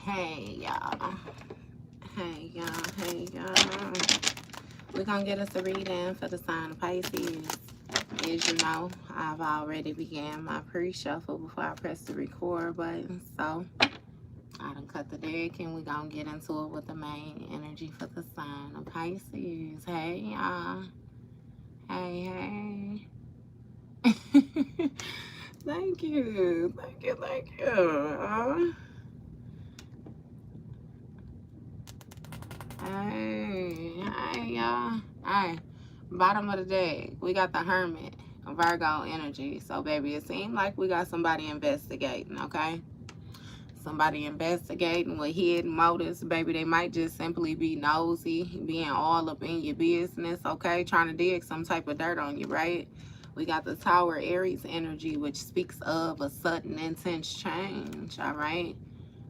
Hey, y'all. Hey, y'all. Hey, y'all. We're going to get us a reading for the sign of Pisces. As you know, I've already began my pre-shuffle before I press the record button. So, I done cut the deck and we're going to get into it with the main energy for the sign of Pisces. Hey, y'all. Hey, hey. Thank you. Thank you. Thank you. Hey, y'all. Hey, bottom of the deck, we got the Hermit, Virgo energy. So, baby, it seems like we got somebody investigating, okay? Somebody investigating with hidden motives, baby. They might just simply be nosy, being all up in your business, okay? Trying to dig some type of dirt on you, right? We got the Tower Aries energy, which speaks of a sudden, intense change, all right?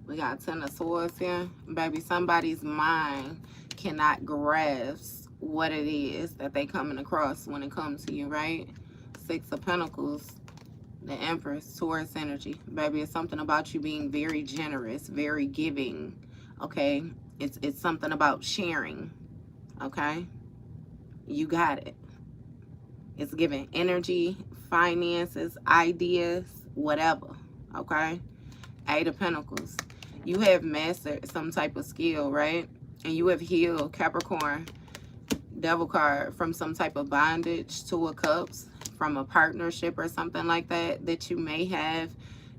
We got Ten of Swords here. Baby, somebody's mind cannot grasp what it is that they coming across when it comes to you, right? Six of Pentacles, the Empress, Taurus energy. Baby, it's something about you being very generous, very giving, okay? It's something about sharing, okay? You got it. It's giving energy, finances, ideas, whatever, okay? Eight of Pentacles. You have mastered some type of skill, right? And you have healed, Capricorn, Devil card, from some type of bondage, Two of Cups, from a partnership or something like that you may have.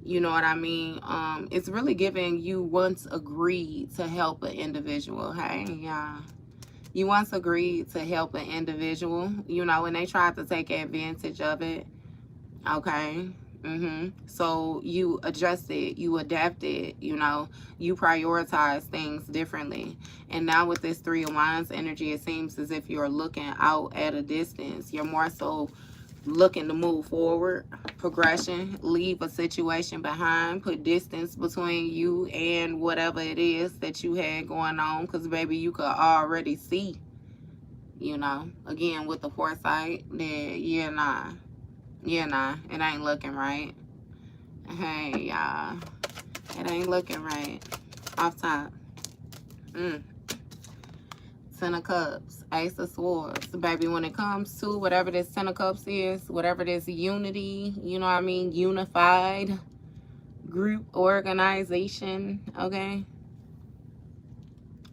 You know what I mean? It's really giving you once agreed to help an individual. Hey, yeah. You once agreed to help an individual, you know, and they tried to take advantage of it. Okay. So you adjusted, you adapted, you know, you prioritize things differently. And now with this Three of Wands energy, it seems as if you're looking out at a distance. You're more so looking to move forward, progression, leave a situation behind, put distance between you and whatever it is that you had going on. Because, baby, you could already see, you know, again, with the foresight that, yeah, nah. Yeah, nah, it ain't looking right. Hey, y'all. It ain't looking right. Off top. Ten of Cups. Ace of Swords. Baby, when it comes to whatever this Ten of Cups is, whatever this unity, you know what I mean? Unified group, organization, okay?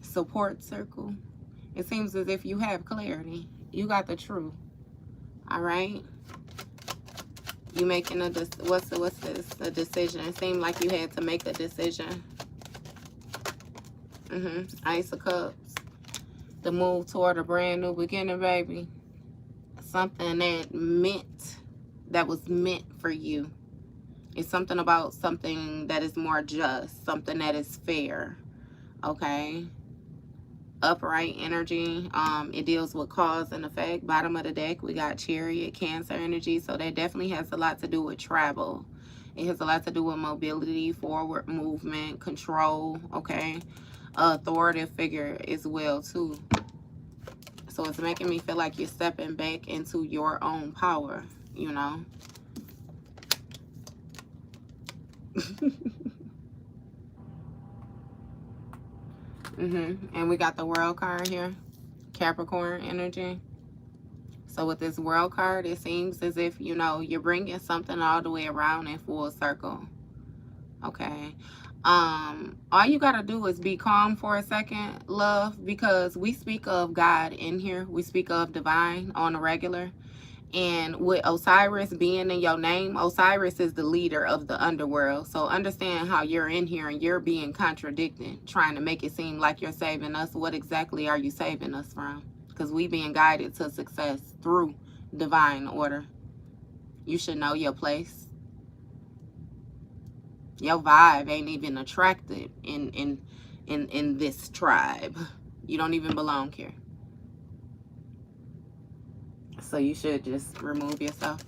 Support circle. It seems as if you have clarity. You got the truth. All right? You making a what's this? A decision. It seemed like you had to make a decision. Ace of Cups. The move toward a brand new beginning, baby. Something that was meant for you. It's something about something that is more just, something that is fair. Okay. Upright energy. It deals with cause and effect. Bottom of the deck, we got Chariot, Cancer energy. So that definitely has a lot to do with travel. It has a lot to do with mobility, forward movement, control, okay? Authoritative figure as well, too. So it's making me feel like you're stepping back into your own power, you know? And we got the World card here. Capricorn energy. So with this World card, it seems as if, you know, you're bringing something all the way around in full circle. Okay. All you got to do is be calm for a second, love, because we speak of God in here. We speak of divine on a regular. And with Osiris being in your name, Osiris is the leader of the underworld. So understand how you're in here and you're being contradicted, trying to make it seem like you're saving us. What exactly are you saving us from? Because we being guided to success through divine order. You should know your place. Your vibe ain't even attracted in this tribe. You don't even belong here. So you should just remove yourself.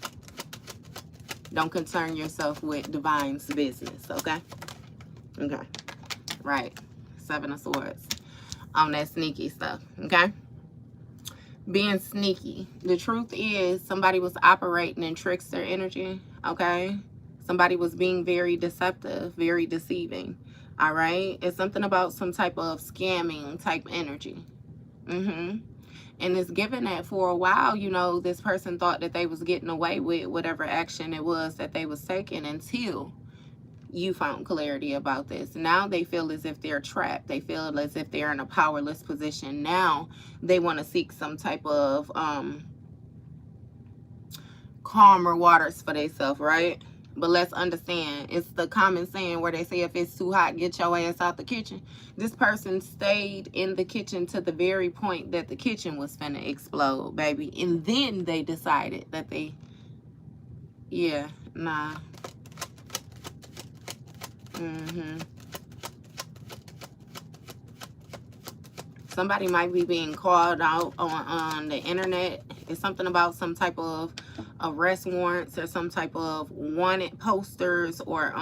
Don't concern yourself with divine's business, okay? Okay. Right. Seven of Swords. On that sneaky stuff, okay? Being sneaky. The truth is somebody was operating in trickster energy, okay? Somebody was being very deceptive, very deceiving. All right. It's something about some type of scamming type energy. And it's given that for a while, you know, this person thought that they was getting away with whatever action it was that they was taking until you found clarity about this. Now they feel as if they're trapped. They feel as if they're in a powerless position. Now they want to seek some type of calmer waters for themselves, right? But let's understand, it's the common saying where they say if it's too hot, get your ass out the kitchen. This person stayed in the kitchen to the very point that the kitchen was finna explode, baby. And then they decided that they, yeah, nah. Somebody might be being called out on the internet. It's something about some type of arrest warrants or some type of wanted posters or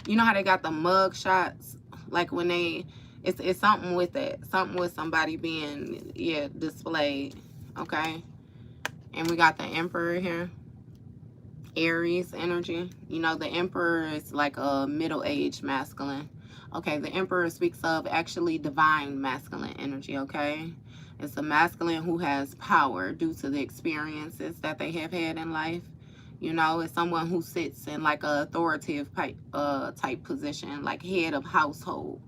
you know how they got the mug shots, like when they it's something with that, something with somebody being displayed. Okay, and we got the Emperor here, Aries energy. You know, the Emperor is like a middle-aged masculine. Okay, the Emperor speaks of actually divine masculine energy. Okay, it's a masculine who has power due to the experiences that they have had in life. You know, it's someone who sits in like a authoritative type position, like head of household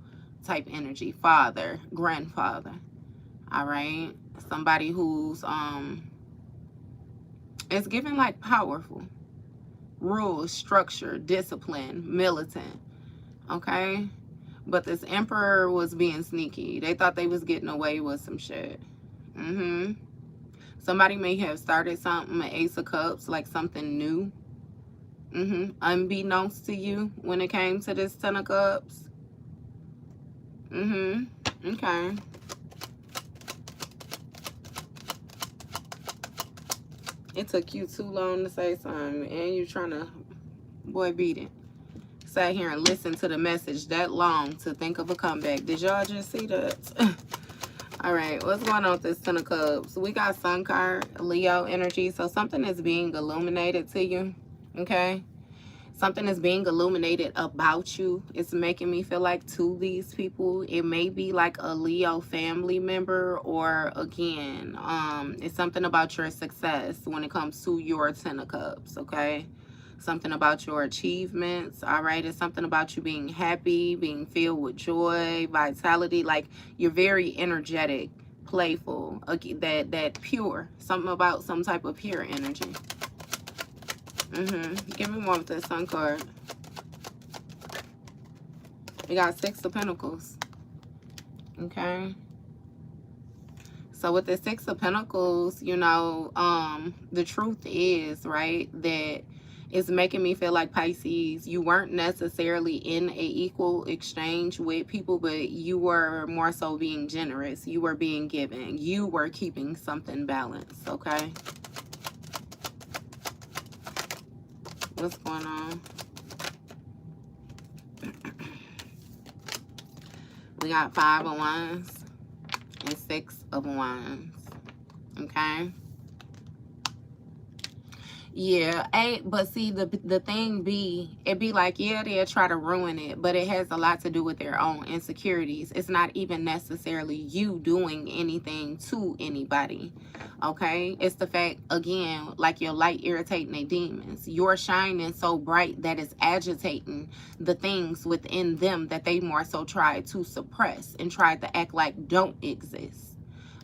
type energy, father, grandfather. All right, somebody who's it's given like powerful, rules, structure, discipline, militant. Okay, but this Emperor was being sneaky. They thought they was getting away with some shit. Somebody may have started something, an Ace of Cups, like something new. Unbeknownst to you when it came to this Ten of Cups. Okay. It took you too long to say something, and you trying to, boy, beat it. Sat here and listened to the message that long to think of a comeback. Did y'all just see that? All right, what's going on with this Ten of Cups? We got Sun card, Leo energy. So something is being illuminated to you, okay? Something is being illuminated about you. It's making me feel like to these people, it may be like a Leo family member, or again, it's something about your success when it comes to your Ten of Cups, okay? Something about your achievements, all right? It's something about you being happy, being filled with joy, vitality. Like you're very energetic, playful, that pure. Something about some type of pure energy. Give me more with this Sun card. We got Six of Pentacles. Okay. So with the Six of Pentacles, you know, the truth is, right, that it's making me feel like, Pisces, you weren't necessarily in a equal exchange with people, but you were more so being generous. You were being given. You were keeping something balanced, okay? What's going on? We got Five of Wands and Six of Wands. Okay. Yeah, but see, the thing be, it be like, yeah, they'll try to ruin it, but it has a lot to do with their own insecurities. It's not even necessarily you doing anything to anybody, okay? It's the fact, again, like your light irritating their demons. You're shining so bright that it's agitating the things within them that they more so try to suppress and try to act like don't exist.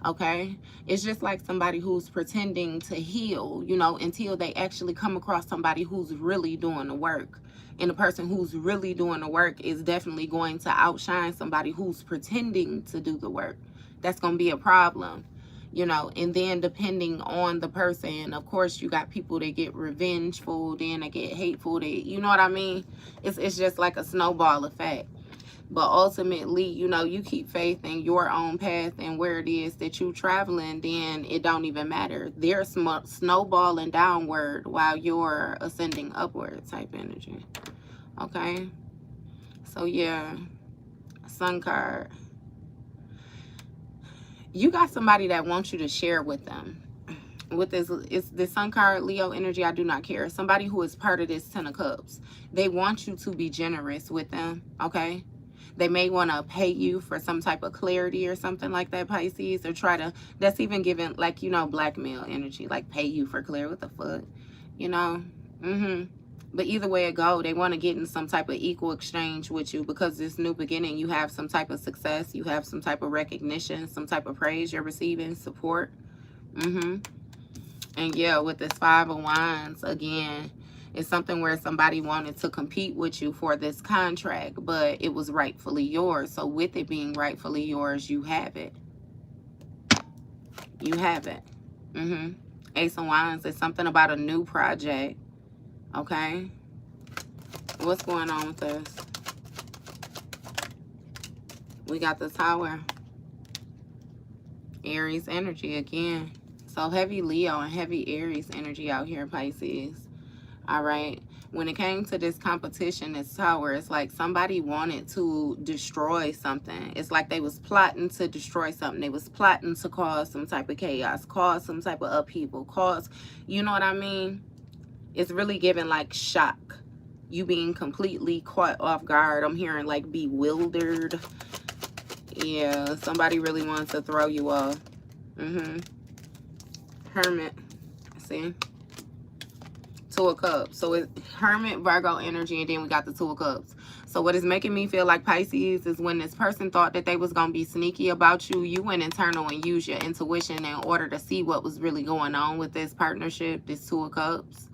Okay, it's just like somebody who's pretending to heal, you know, until they actually come across somebody who's really doing the work. And the person who's really doing the work is definitely going to outshine somebody who's pretending to do the work. That's going to be a problem, you know. And then depending on the person, of course, you got people that get revengeful, then they get hateful, you know what I mean? It's just like a snowball effect. But ultimately, you know, you keep faith in your own path and where it is that you're traveling, then it don't even matter. They're snowballing downward while you're ascending upward type energy. Okay? So, yeah. Sun card. You got somebody that wants you to share with them. with this, it's the Sun card, Leo energy. I do not care. Somebody who is part of this Ten of Cups, they want you to be generous with them, okay? They may want to pay you for some type of clarity or something like that, Pisces, or try to, that's even given, like, you know, blackmail energy, like pay you for clarity. What the fuck, you know? But either way it go, they want to get in some type of equal exchange with you, because this new beginning, you have some type of success, you have some type of recognition, some type of praise you're receiving, support. And yeah, with this Five of Wands, again, it's something where somebody wanted to compete with you for this contract, but it was rightfully yours. So with it being rightfully yours, you have it. You have it. Ace of Wands is something about a new project. Okay? What's going on with this? We got the Tower. Aries energy again. So heavy Leo and heavy Aries energy out here, Pisces. All right. When it came to this competition, this Tower, it's like somebody wanted to destroy something. It's like they was plotting to destroy something. They was plotting to cause some type of chaos, cause some type of upheaval, cause, you know what I mean? It's really giving like shock. You being completely caught off guard. I'm hearing like bewildered. Yeah, somebody really wants to throw you off. Hermit. See? Two of Cups. So it's Hermit, Virgo energy, and then we got the Two of Cups. So what is making me feel like, Pisces, is when this person thought that they was going to be sneaky about you, you went internal and used your intuition in order to see what was really going on with this partnership, this Two of Cups.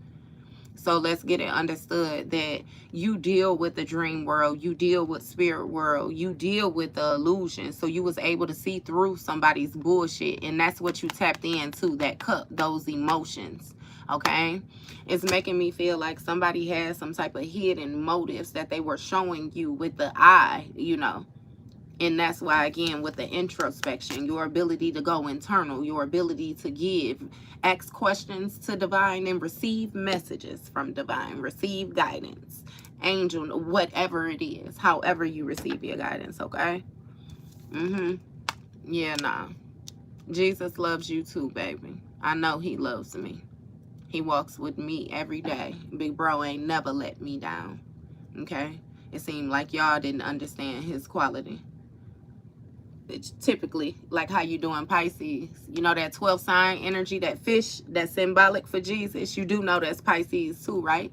So let's get it understood that you deal with the dream world, you deal with spirit world, you deal with the illusion. So you was able to see through somebody's bullshit, and that's what you tapped into, that cup, those emotions. Okay? It's making me feel like somebody has some type of hidden motives that they were showing you with the eye, you know. And that's why, again, with the introspection, your ability to go internal, your ability to give, ask questions to divine and receive messages from divine, receive guidance, angel, whatever it is, however you receive your guidance, okay? Yeah, nah. Jesus loves you too, baby. I know he loves me. He walks with me every day. Big bro ain't never let me down, okay? It seemed like y'all didn't understand his quality. It's typically like how you doing, Pisces. You know that 12 sign energy, that fish, that's symbolic for Jesus. You do know that's Pisces too, right?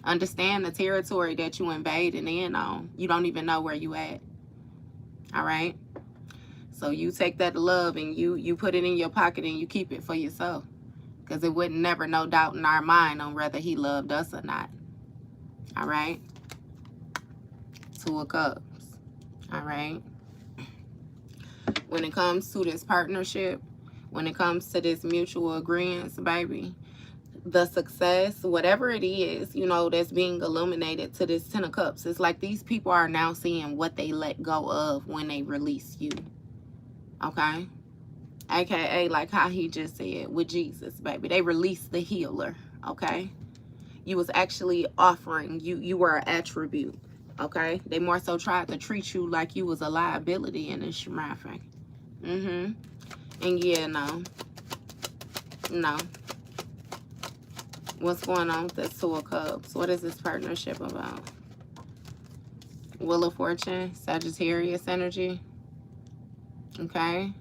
Understand the territory that you invading in on. You don't even know where you at. All right? So you take that love and you put it in your pocket and you keep it for yourself. Because it wouldn't never no doubt in our mind on whether he loved us or not. All right? Two of Cups. All right? When it comes to this partnership, when it comes to this mutual agreement, baby, the success, whatever it is, you know, that's being illuminated to this Ten of Cups, it's like these people are now seeing what they let go of when they release you. Okay? AKA, like how he just said with Jesus, baby. They released the healer. Okay? You was actually offering, you were an attribute. Okay? They more so tried to treat you like you was a liability in this shmafing. And yeah, no. What's going on with this Two of Cups? What is this partnership about? Wheel of Fortune, Sagittarius energy. Okay?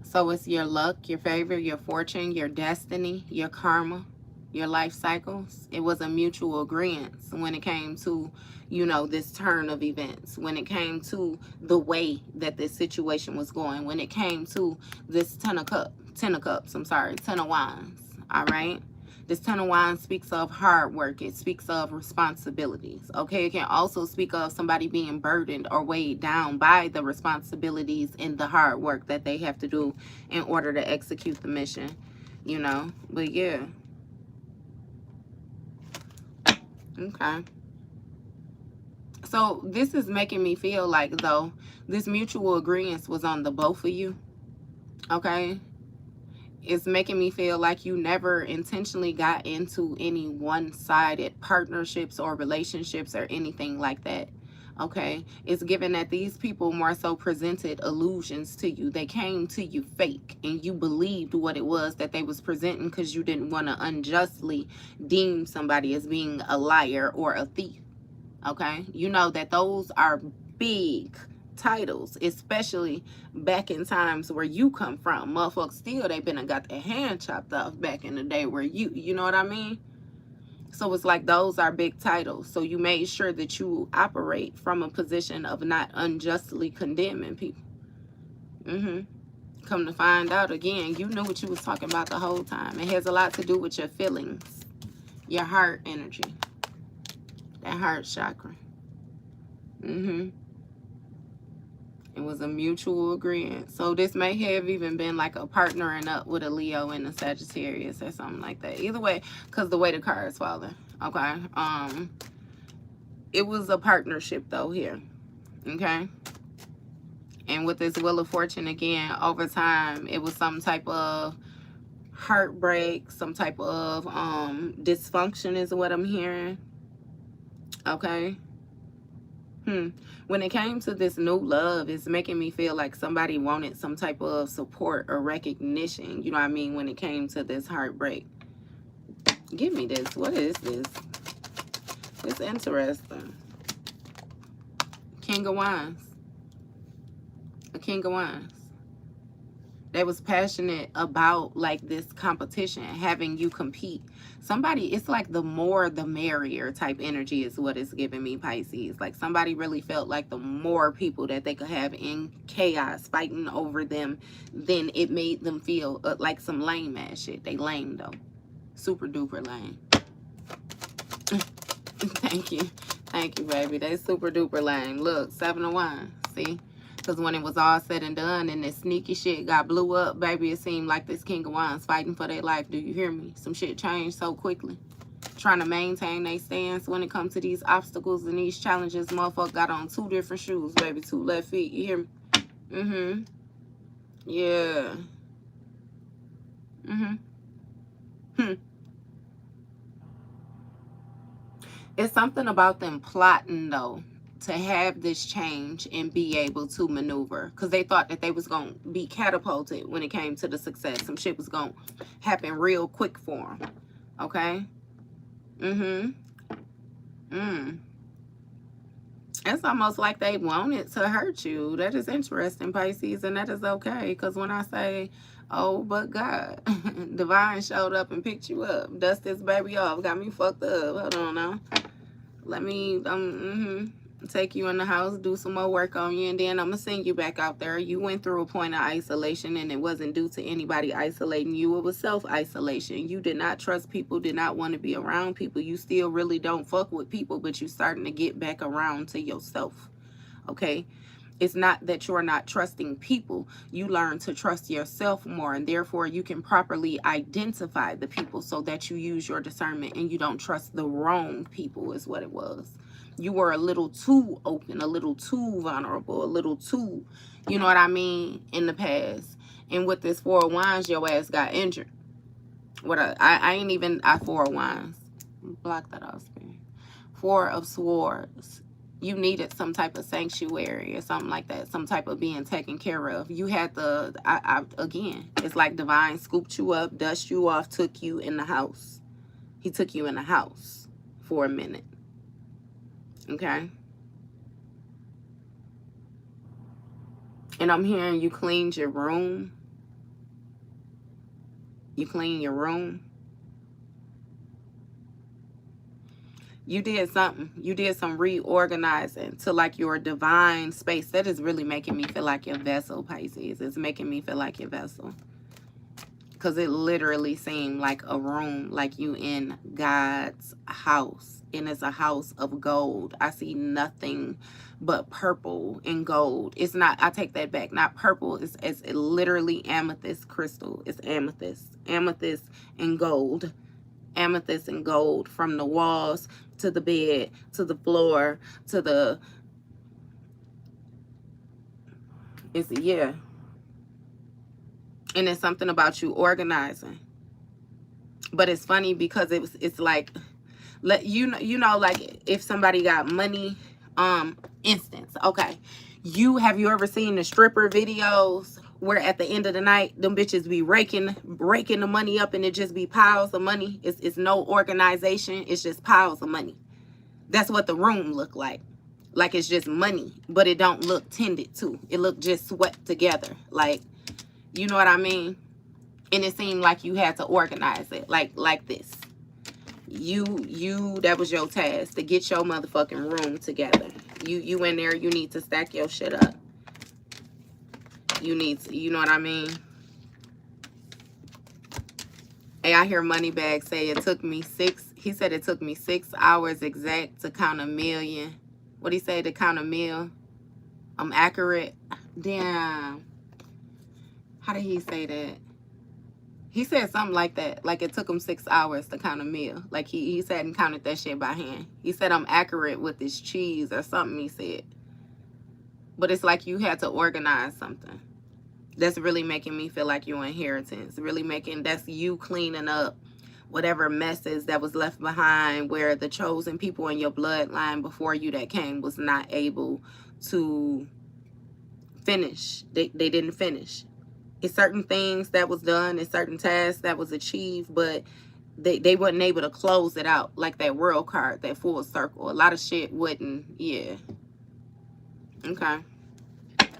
So it's your luck, your favor, your fortune, your destiny, your karma, your life cycles. It was a mutual agreement when it came to, you know, this turn of events, when it came to the way that this situation was going, when it came to this Ten of Cups, I'm sorry, Ten of Wands, all right? This Ten of Wands speaks of hard work. It speaks of responsibilities, okay? It can also speak of somebody being burdened or weighed down by the responsibilities and the hard work that they have to do in order to execute the mission, you know? But yeah. Okay. So this is making me feel like, though, this mutual agreement was on the both of you, okay? It's making me feel like you never intentionally got into any one-sided partnerships or relationships or anything like that, Okay, it's given that these people more so presented illusions to you. They came to you fake, and you believed what it was that they was presenting because you didn't want to unjustly deem somebody as being a liar or a thief. Okay, you know that those are big titles, especially back in times where you come from. Motherfuckers still, they been and got their hand chopped off back in the day where you know what I mean? So it's like those are big titles. So you made sure that you operate from a position of not unjustly condemning people. Come to find out, again, you knew what you was talking about the whole time. It has a lot to do with your feelings, your heart energy, that heart chakra. It was a mutual agreement. So this may have even been like a partnering up with a Leo and a Sagittarius or something like that. Either way, because the way the cards falling. Okay. It was a partnership though here. Okay. And with this Wheel of Fortune again, over time, it was some type of heartbreak, some type of dysfunction is what I'm hearing. Okay. When it came to this new love, it's making me feel like somebody wanted some type of support or recognition. You know what I mean? When it came to this heartbreak. Give me this. What is this? It's interesting. King of Wands. A King of Wands. They was passionate about like this competition, having you compete. Somebody, it's like the more the merrier type energy is what it's giving me, Pisces. Like somebody really felt like the more people that they could have in chaos fighting over them, then it made them feel like some lame ass shit. They lame though. Super duper lame. Thank you. Thank you, baby. They super duper lame. Look, 7 of Wands. See? Because when it was all said and done and this sneaky shit got blew up, baby, it seemed like this King of Wands fighting for their life. Do you hear me? Some shit changed so quickly. Trying to maintain their stance when it comes to these obstacles and these challenges. Motherfucker got on 2 different shoes, baby. 2 left feet. You hear me? Yeah. It's something about them plotting, though, to have this change and be able to maneuver. Because they thought that they was going to be catapulted when it came to the success. Some shit was going to happen real quick for them. Okay? It's almost like they wanted to hurt you. That is interesting, Pisces, and that is okay. Because when I say, oh, but God, Divine showed up and picked you up. Dust this baby off. Got me fucked up. Hold on now. Let me take you in the house, do some more work on you, and then I'm going to send you back out there. You went through a point of isolation, and it wasn't due to anybody isolating you. It was self-isolation. You did not trust people, did not want to be around people. You still really don't fuck with people, but you're starting to get back around to yourself, okay? It's not that you're not trusting people. You learn to trust yourself more, and therefore you can properly identify the people so that you use your discernment and you don't trust the wrong people is what it was. You were a little too open, a little too vulnerable, a little too, you know what I mean, in the past. And with this 4 of Wands, your ass got injured. I ain't even, 4 of Wands. Block that off, Spirit. 4 of Swords. You needed some type of sanctuary or something like that, some type of being taken care of. You had the, again, it's like Divine scooped you up, dust you off, took you in the house. He took you in the house for a minute. Okay? And I'm hearing you cleaned your room. You clean your room. You did something. You did some reorganizing to like your divine space. That is really making me feel like your vessel, Pisces. It's making me feel like your vessel. Because it literally seemed like a room, like you in God's house. And it's a house of gold. I see nothing but purple and gold. It's not, I take that back, not purple. It's literally amethyst crystal. It's amethyst. Amethyst and gold. Amethyst and gold from the walls to the bed, to the floor, to the, yeah. And it's something about you organizing. But it's funny because it's like, you know, like if somebody got money instance. Okay. Have you ever seen the stripper videos where at the end of the night them bitches be raking the money up and it just be piles of money? It's no organization, it's just piles of money. That's what the room look like. Like it's just money, but it don't look tended to. It look just swept together. Like, you know what I mean? And it seemed like you had to organize it like this. That was your task, to get your motherfucking room together. You in there, you need to stack your shit up. You need to, you know what I mean? Hey, I hear Moneybag say it took me he said it took me 6 hours exact to count 1,000,000. What'd he say, to count 1,000,000? I'm accurate. Damn. How did he say that? He said something like that. Like it took him 6 hours to count 1,000,000. Like he said and counted that shit by hand. He said I'm accurate with this cheese or something he said. But it's like you had to organize something. That's really making me feel like your inheritance. Really making, that's you cleaning up whatever messes that was left behind, where the chosen people in your bloodline before you that came was not able to finish. They didn't finish. It's certain things that was done, it's certain tasks that was achieved, but they wasn't able to close it out, like that world card, that full circle. A lot of shit wouldn't. Yeah. Okay.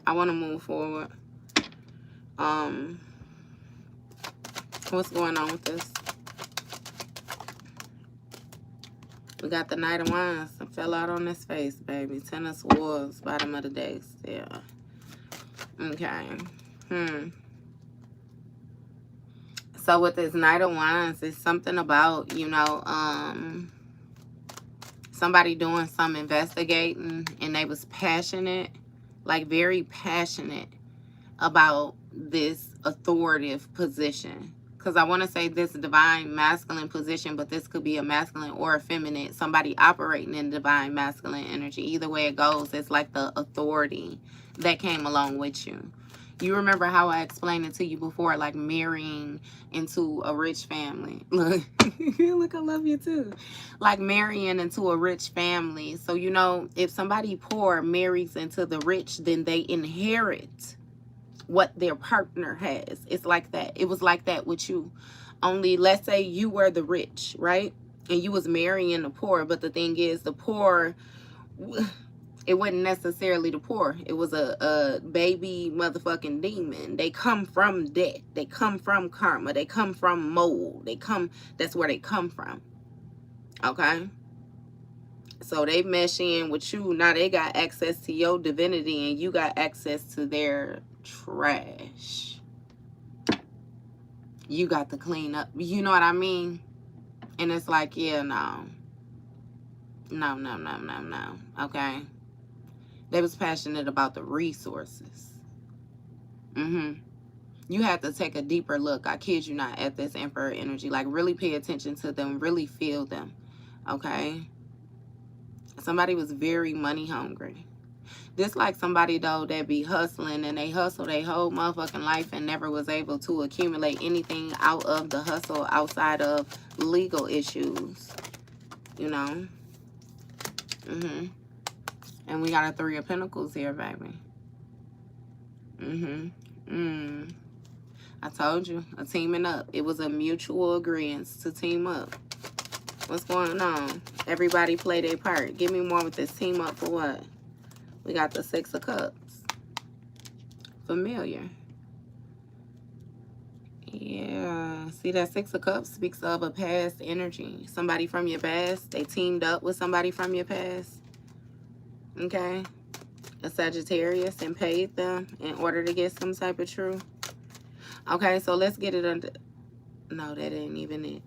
I want to move forward. What's going on with this? We got the Knight of Wands. I fell out on this face, baby. Ten of Swords, bottom of the deck still. Okay. So with this Knight of Wands, it's something about, you know, somebody doing some investigating and they was passionate, like very passionate about this authoritative position. Because I want to say this divine masculine position, but this could be a masculine or a feminine. Somebody operating in divine masculine energy. Either way it goes, it's like the authority that came along with you. You remember how I explained it to you before, like marrying into a rich family. Look, look, I love you too. Like marrying into a rich family. So, you know, if somebody poor marries into the rich, then they inherit what their partner has. It's like that. It was like that with you. Only, let's say you were the rich, right? And you was marrying the poor. But the thing is, the poor, it wasn't necessarily the poor. It was a baby motherfucking demon. They come from debt. They come from karma. They come from mold. That's where they come from. Okay? So they mesh in with you. Now they got access to your divinity and you got access to their trash. You got to clean up. You know what I mean? And it's like, yeah, no. No. Okay? They was passionate about the resources. You have to take a deeper look, I kid you not, at this Emperor energy. Like, really pay attention to them. Really feel them. Okay? Somebody was very money hungry. This like somebody, though, that be hustling and they hustle their whole motherfucking life and never was able to accumulate anything out of the hustle outside of legal issues. You know? And we got a Three of Pentacles here, baby. I told you, a teaming up. It was a mutual agreement to team up. What's going on? Everybody play their part. Give me more with this team up for what? We got the Six of Cups. Familiar. Yeah. See, that Six of Cups speaks of a past energy. Somebody from your past. They teamed up with somebody from your past. Okay? A Sagittarius and paid them in order to get some type of truth. Okay, so let's get it under... No, that ain't even it.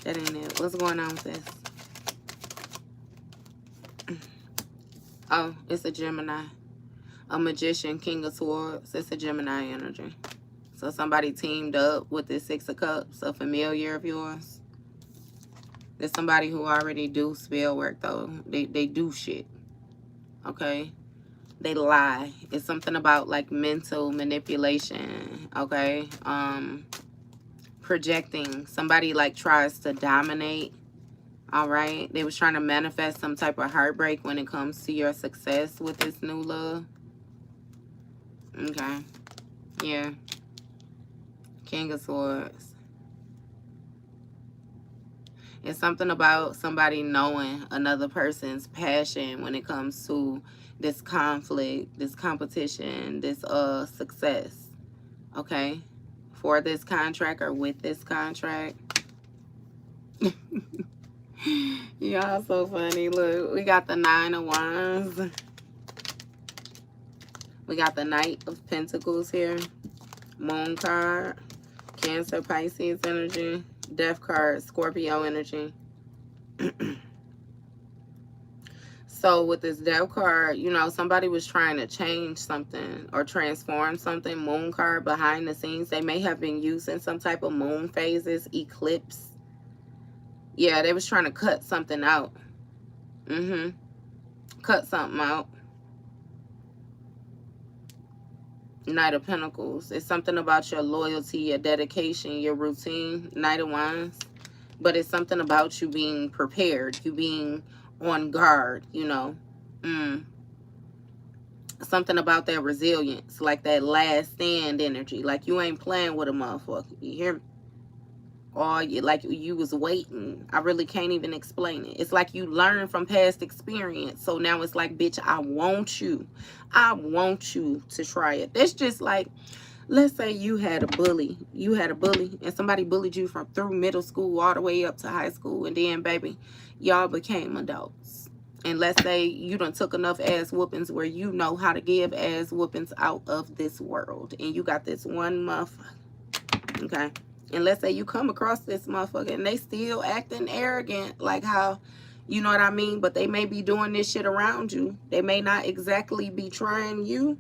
That ain't it. What's going on with this? Oh, it's a Gemini. A Magician, King of Swords. It's a Gemini energy. So somebody teamed up with this Six of Cups, a familiar of yours. There's somebody who already do spell work, though. They do shit. Okay? They lie. It's something about, like, mental manipulation. Okay? Projecting. Somebody, like, tries to dominate. All right. They was trying to manifest some type of heartbreak when it comes to your success with this new love. Okay. Yeah. King of Swords. It's something about somebody knowing another person's passion when it comes to this conflict, this competition, this success. Okay? For this contract or with this contract. Y'all so funny. Look, we got the 9 of Wands. We got the Knight of Pentacles here. Moon card. Cancer, Pisces energy. Death card, Scorpio energy. So with this Death card, you know, somebody was trying to change something or transform something. Moon card, behind the scenes. They may have been using some type of moon phases, eclipse. Yeah, they was trying to cut something out. Cut something out. Knight of Pentacles. It's something about your loyalty, your dedication, your routine. Knight of Wands. But it's something about you being prepared. You being on guard, you know. Something about that resilience. Like that last stand energy. Like you ain't playing with a motherfucker. You hear me? Or like you was waiting. I really can't even explain it. It's like you learn from past experience. So now it's like, bitch, I want you. I want you to try it. That's just like, let's say you had a bully. You had a bully and somebody bullied you from through middle school all the way up to high school. And then, baby, y'all became adults. And let's say you done took enough ass whoopings where you know how to give ass whoopings out of this world. And you got this one motherfucker. Okay? And let's say you come across this motherfucker and they still acting arrogant, like how, you know what I mean? But they may be doing this shit around you. They may not exactly be trying you.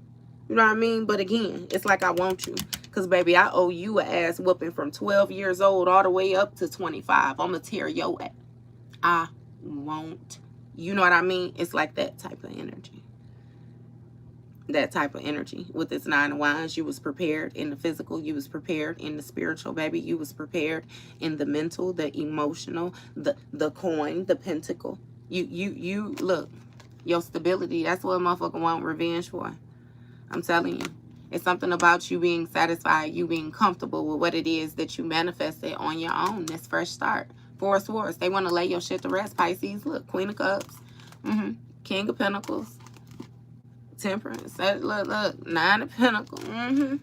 You know what I mean? But again, it's like I want you. Because, baby, I owe you a ass whooping from 12 years old all the way up to 25. I'm going to tear your ass. I want. You know what I mean? It's like that type of energy. That type of energy. With this 9 of Wands, you was prepared in the physical. You was prepared in the spiritual, baby. You was prepared in the mental, the emotional, the coin, the pentacle. You look, your stability, that's what a motherfucker want revenge for. I'm telling you. It's something about you being satisfied, you being comfortable with what it is that you manifested on your own. This fresh start. 4 of Swords. They want to lay your shit to rest. Pisces, look, Queen of Cups. King of Pentacles. Temperance. Look, 9 of Pentacles.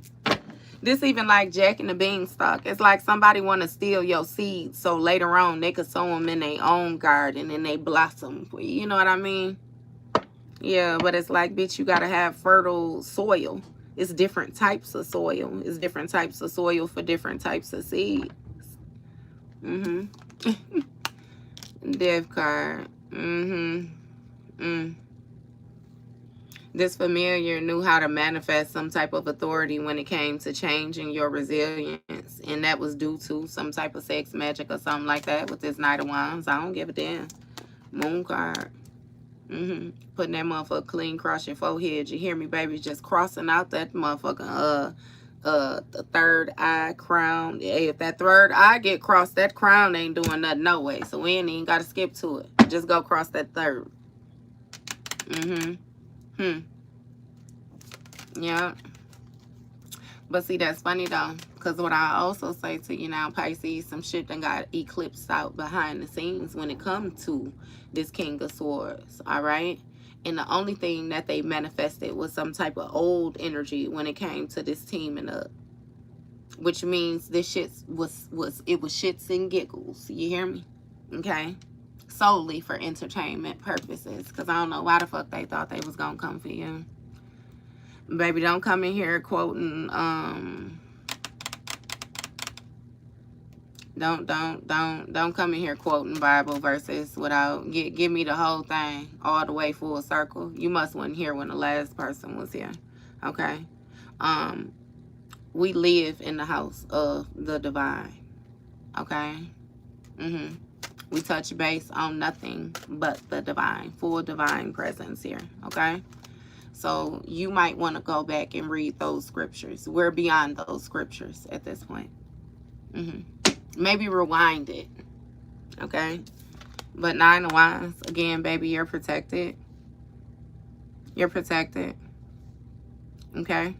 This even like Jack and the Beanstalk. It's like somebody want to steal your seeds so later on they could sow them in their own garden and they blossom. You know what I mean? Yeah, but it's like, bitch, you got to have fertile soil. It's different types of soil. It's different types of soil for different types of seeds. Death card. This familiar knew how to manifest some type of authority when it came to changing your resilience. And that was due to some type of sex magic or something like that with this Knight of Wands. I don't give a damn. Moon card. Putting that motherfucker clean across your forehead. You hear me, baby? Just crossing out that motherfucking the third eye crown. Hey, if that third eye get crossed, that crown ain't doing nothing no way. So we ain't even gotta skip to it. Just go cross that third. Yeah. But see, that's funny though, because what I also say to you now, Pisces, some shit done got eclipsed out behind the scenes when it comes to this King of Swords, all right? And the only thing that they manifested was some type of old energy when it came to this teaming up, which means this shit was shits and giggles. You hear me? Okay? Solely for entertainment purposes, because I don't know why the fuck they thought they was gonna come for you. Baby, don't come in here quoting don't come in here quoting Bible verses without give me the whole thing all the way full circle. You must wasn't here when the last person was here. Okay? We live in the house of the divine. Okay? We touch base on nothing but the divine, full divine presence here. Okay? So you might want to go back and read those scriptures. We're beyond those scriptures at this point. Maybe rewind it. Okay? But Nine of Wands, again, baby, you're protected. You're protected. Okay?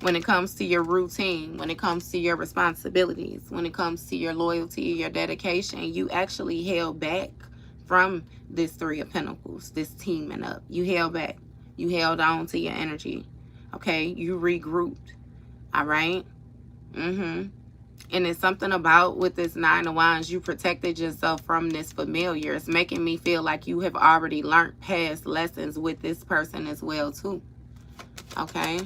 When it comes to your routine, when it comes to your responsibilities, when it comes to your loyalty, your dedication, you actually held back from this Three of Pentacles, this teaming up. You held back. You held on to your energy. Okay? You regrouped. All right? And it's something about with this Nine of Wands, you protected yourself from this familiar. It's making me feel like you have already learned past lessons with this person as well, too. Okay?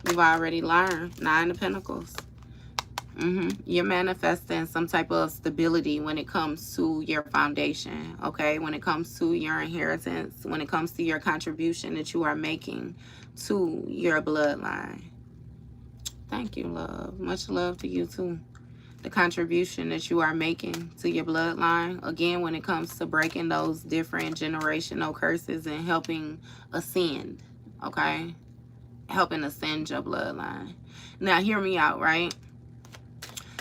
You've already learned. Nine of Pentacles. You're manifesting some type of stability when it comes to your foundation. Okay? When it comes to your inheritance. When it comes to your contribution that you are making to your bloodline. Thank you, love. Much love to you, too. The contribution that you are making to your bloodline. Again, when it comes to breaking those different generational curses and helping ascend. Okay? Helping ascend your bloodline. Now, hear me out, right?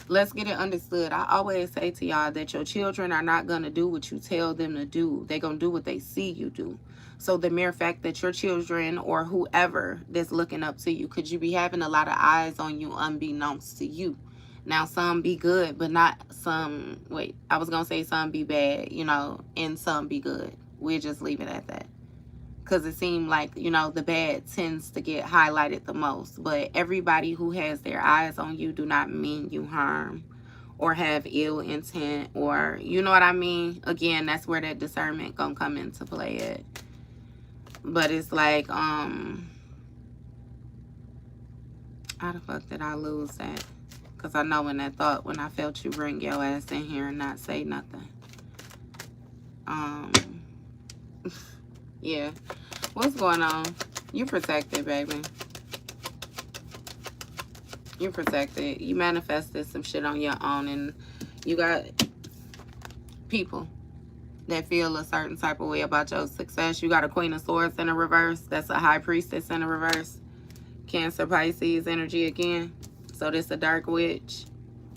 Let's get it understood. I always say to y'all that your children are not going to do what you tell them to do. They're going to do what they see you do. So the mere fact that your children or whoever that's looking up to you, could you be having a lot of eyes on you unbeknownst to you? Now, some be good, but not some, wait, I was going to say some be bad, you know, and some be good. We'll just leave it at that. Because it seemed like, you know, the bad tends to get highlighted the most. But everybody who has their eyes on you do not mean you harm or have ill intent or, you know what I mean? Again, that's where that discernment gonna come into play at. But it's like, how the fuck did I lose that? Because I know in that thought, when I felt you bring your ass in here and not say nothing. Yeah. What's going on? You protected, baby. You protected. You manifested some shit on your own. And you got people that feel a certain type of way about your success. You got a Queen of Swords in a reverse. That's a High Priestess in a reverse. Cancer, Pisces energy again. So this a dark witch.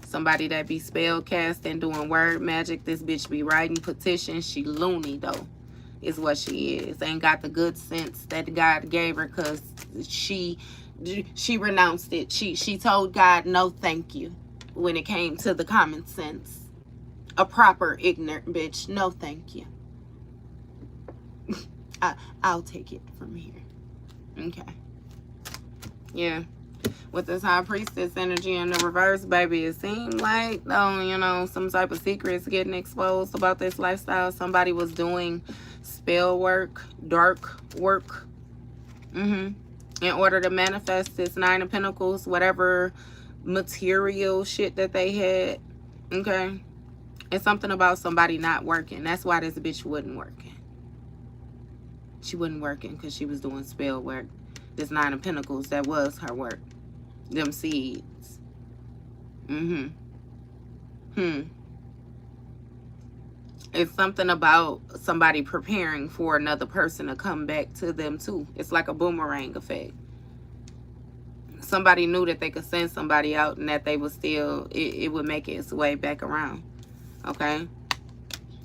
Somebody that be spell casting, doing word magic. This bitch be writing petitions. She loony, though. Is what she is. Ain't got the good sense that God gave her, because she renounced it. She told God no thank you when it came to the common sense. A proper ignorant bitch. No thank you. I'll take it from here. Okay. Yeah. With this High Priestess energy in the reverse, baby, it seemed like, you know, some type of secrets getting exposed about this lifestyle. Somebody was doing spell work, dark work, in order to manifest this Nine of Pentacles, whatever material shit that they had. Okay? It's something about somebody not working. That's why this bitch wasn't working. She wasn't working because she was doing spell work. This Nine of Pentacles, that was her work. Them seeds. It's something about somebody preparing for another person to come back to them too. It's like a boomerang effect. Somebody knew that they could send somebody out and that they would still, it would make its way back around. Okay?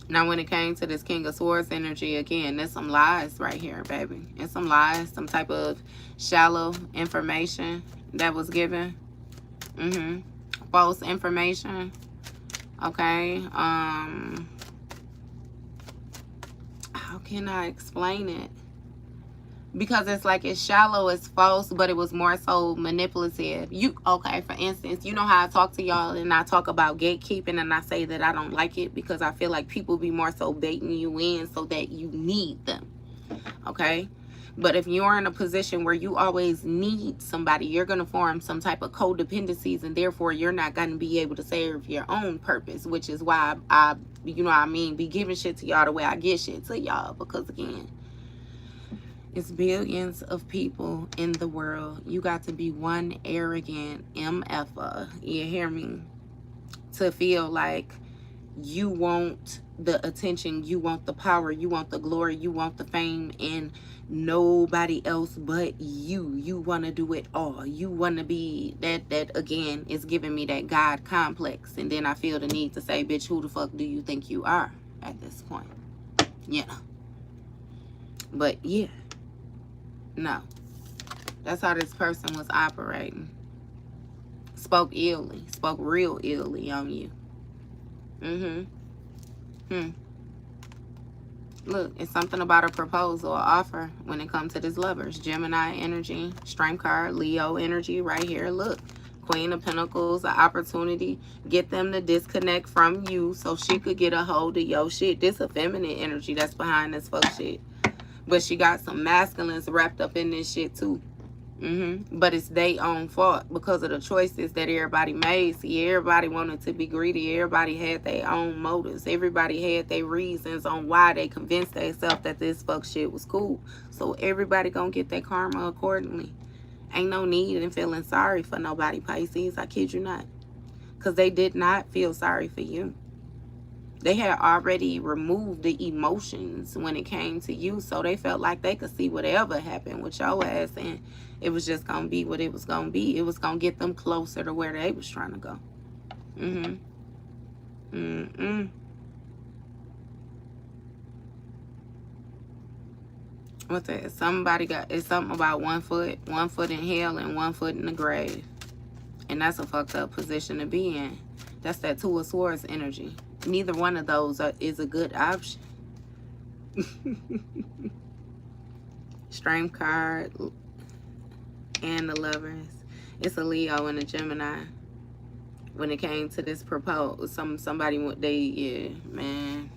Now when it came to this King of Swords energy, again, there's some lies right here, baby. And some lies, some type of shallow information that was given. False information. Okay? How can I explain it? Because it's like it's shallow, it's false, but it was more so manipulative. Okay, for instance, you know how I talk to y'all and I talk about gatekeeping and I say that I don't like it because I feel like people be more so baiting you in so that you need them. Okay? But if you're in a position where you always need somebody, you're going to form some type of codependencies, and therefore you're not going to be able to serve your own purpose, which is why I you know what I mean, be giving shit to y'all the way I get shit to y'all. Because again, it's billions of people in the world. You got to be one arrogant MFer, you hear me, to feel like you won't the attention, you want the power, you want the glory, you want the fame, and nobody else but you want to do it all. You want to be that again is giving me that God complex. And then I feel the need to say, bitch, who the fuck do you think you are at this point? Yeah. But yeah, no, that's how this person was operating. Spoke illy, spoke real illy on you. Look, it's something about a proposal or offer when it comes to this lovers. Gemini energy, strength card, Leo energy right here. Look, Queen of Pentacles, an opportunity. Get them to disconnect from you so she could get a hold of your shit. This a feminine energy that's behind this fuck shit. But she got some masculines wrapped up in this shit too. But it's their own fault because of the choices that everybody made. See, everybody wanted to be greedy. Everybody had their own motives. Everybody had their reasons on why they convinced themselves that this fuck shit was cool. So everybody gonna get their karma accordingly. Ain't no need in feeling sorry for nobody, Pisces. I kid you not. Because they did not feel sorry for you. They had already removed the emotions when it came to you, so they felt like they could see whatever happened with your ass, and it was just going to be what it was going to be. It was going to get them closer to where they was trying to go. What's that? Somebody got, it's something about 1 foot in hell and 1 foot in the grave. And that's a fucked up position to be in. That's that 2 of Swords energy. Neither one of those is a good option. Strength card and the Lovers. It's a Leo and a Gemini. When it came to this proposal, somebody yeah, man.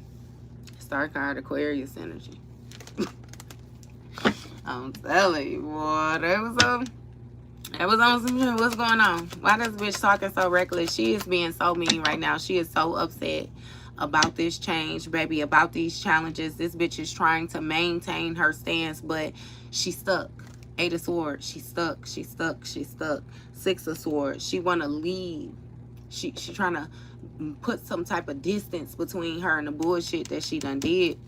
Star card, Aquarius energy. I'm telling you, boy, that was on some shit. What's going on? Why this bitch talking so reckless? She is being so mean right now. She is so upset about this change, baby, about these challenges. This bitch is trying to maintain her stance, but she's stuck. 8 of Swords. She's stuck. She's stuck. She's stuck. 6 of Swords. She want to leave. She trying to put some type of distance between her and the bullshit that she done did.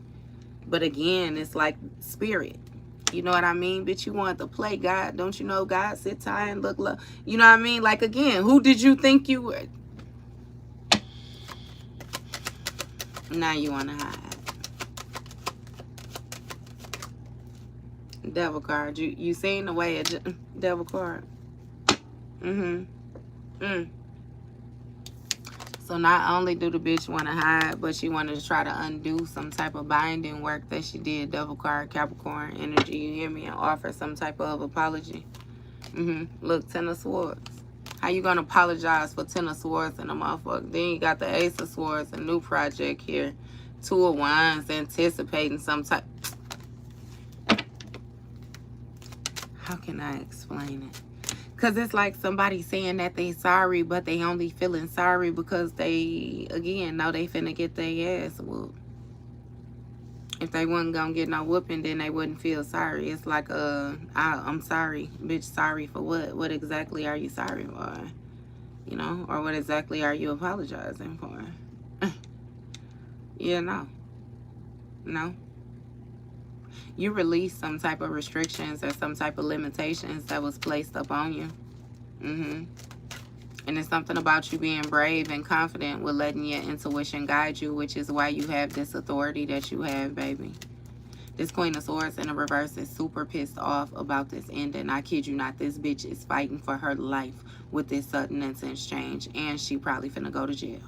But again, it's like spirit. You know what I mean? Bitch, you want to play God. Don't you know God sit high and look low? You know what I mean? Like, again, who did you think you were? Now you want to hide. Devil card. You seen the way of devil card? So not only do the bitch want to hide, but she wanted to try to undo some type of binding work that she did. Devil card, Capricorn energy. You hear me? And offer some type of apology. Look, 10 of Swords. How you gonna apologize for 10 of Swords and a motherfucker? Then you got the Ace of Swords, a new project here. 2 of Wands, anticipating some type. How can I explain it? Because it's like somebody saying that they sorry, but they only feeling sorry because they, again, know they finna get their ass whooped. If they wasn't gonna get no whooping, then they wouldn't feel sorry. It's like, I'm sorry. Bitch, sorry for what? What exactly are you sorry for? You know? Or what exactly are you apologizing for? Yeah, no. No. You released some type of restrictions or some type of limitations that was placed upon you. And it's something about you being brave and confident with letting your intuition guide you, which is why you have this authority that you have, baby. This Queen of Swords in the reverse is super pissed off about this ending. I kid you not, this bitch is fighting for her life with this sudden intense change. And she probably finna go to jail.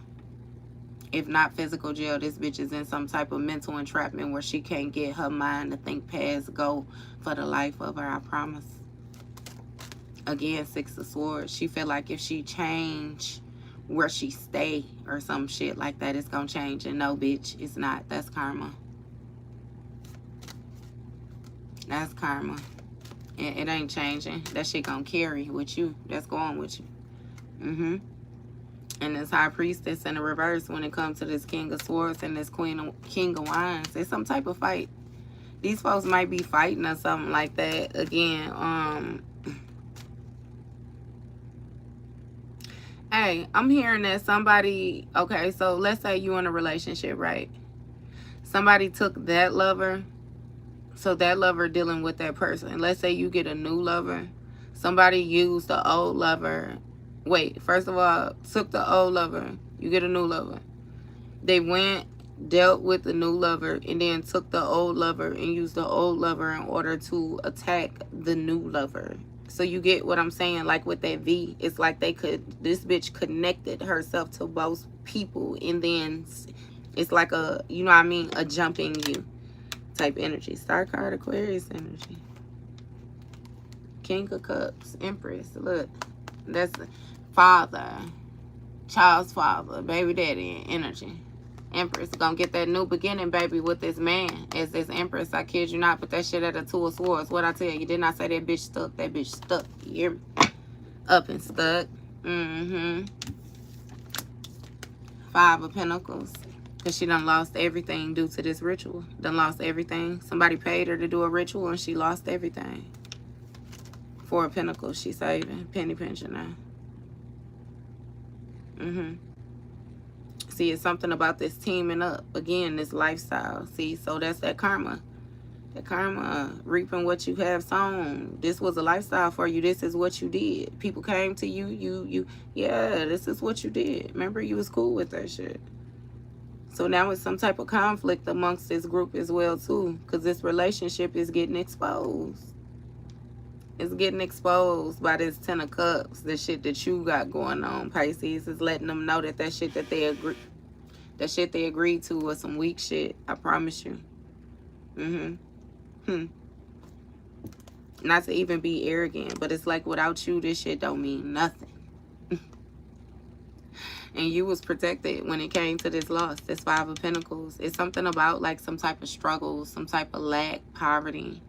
If not physical jail, this bitch is in some type of mental entrapment where she can't get her mind to think past go for the life of her, I promise. Again, 6 of Swords. She feel like if she change where she stay or some shit like that, it's gonna change. And no, bitch, it's not. That's karma. That's karma. It ain't changing. That shit gonna carry with you. That's going with you. And this High Priestess in the reverse when it comes to this King of Swords and this King of Wands. It's some type of fight. These folks might be fighting or something like that. Again, hey, I'm hearing that somebody, okay, so let's say you in a relationship, right? Somebody took that lover. So that lover dealing with that person. Let's say you get a new lover. Somebody used the old lover. Wait, first of all, took the old lover. You get a new lover. They went, dealt with the new lover, and then took the old lover and used the old lover in order to attack the new lover. So you get what I'm saying? Like with that V, it's like this bitch connected herself to both people, and then it's like a, you know what I mean, a jumping you type energy. Star card, Aquarius energy. King of Cups, Empress. Look, that's father, child's father, baby daddy energy. Empress gonna get that new beginning, baby, with this man as this Empress. I kid you not. Put that shit at a 2 of Swords. What I tell you? Did not say that bitch stuck. That bitch stuck. You hear me? Up and stuck. 5 of Pentacles. Because she done lost everything due to this ritual. Done lost everything. Somebody paid her to do a ritual and she lost everything. 4 of Pentacles. She saving. Penny pinching now. See, it's something about this teaming up. Again, this lifestyle. See, so that's that karma. That karma, reaping what you have sown. This was a lifestyle for you. This is what you did. People came to you. Yeah, this is what you did. Remember, you was cool with that shit. So now it's some type of conflict amongst this group as well, too. Because this relationship is getting exposed. It's getting exposed by this 10 of Cups. The shit that you got going on, Pisces, is letting them know that that shit that they agreed to was some weak shit. I promise you. Not to even be arrogant, but it's like without you, this shit don't mean nothing. And you was protected when it came to this loss. This 5 of Pentacles. It's something about like some type of struggle, some type of lack, poverty.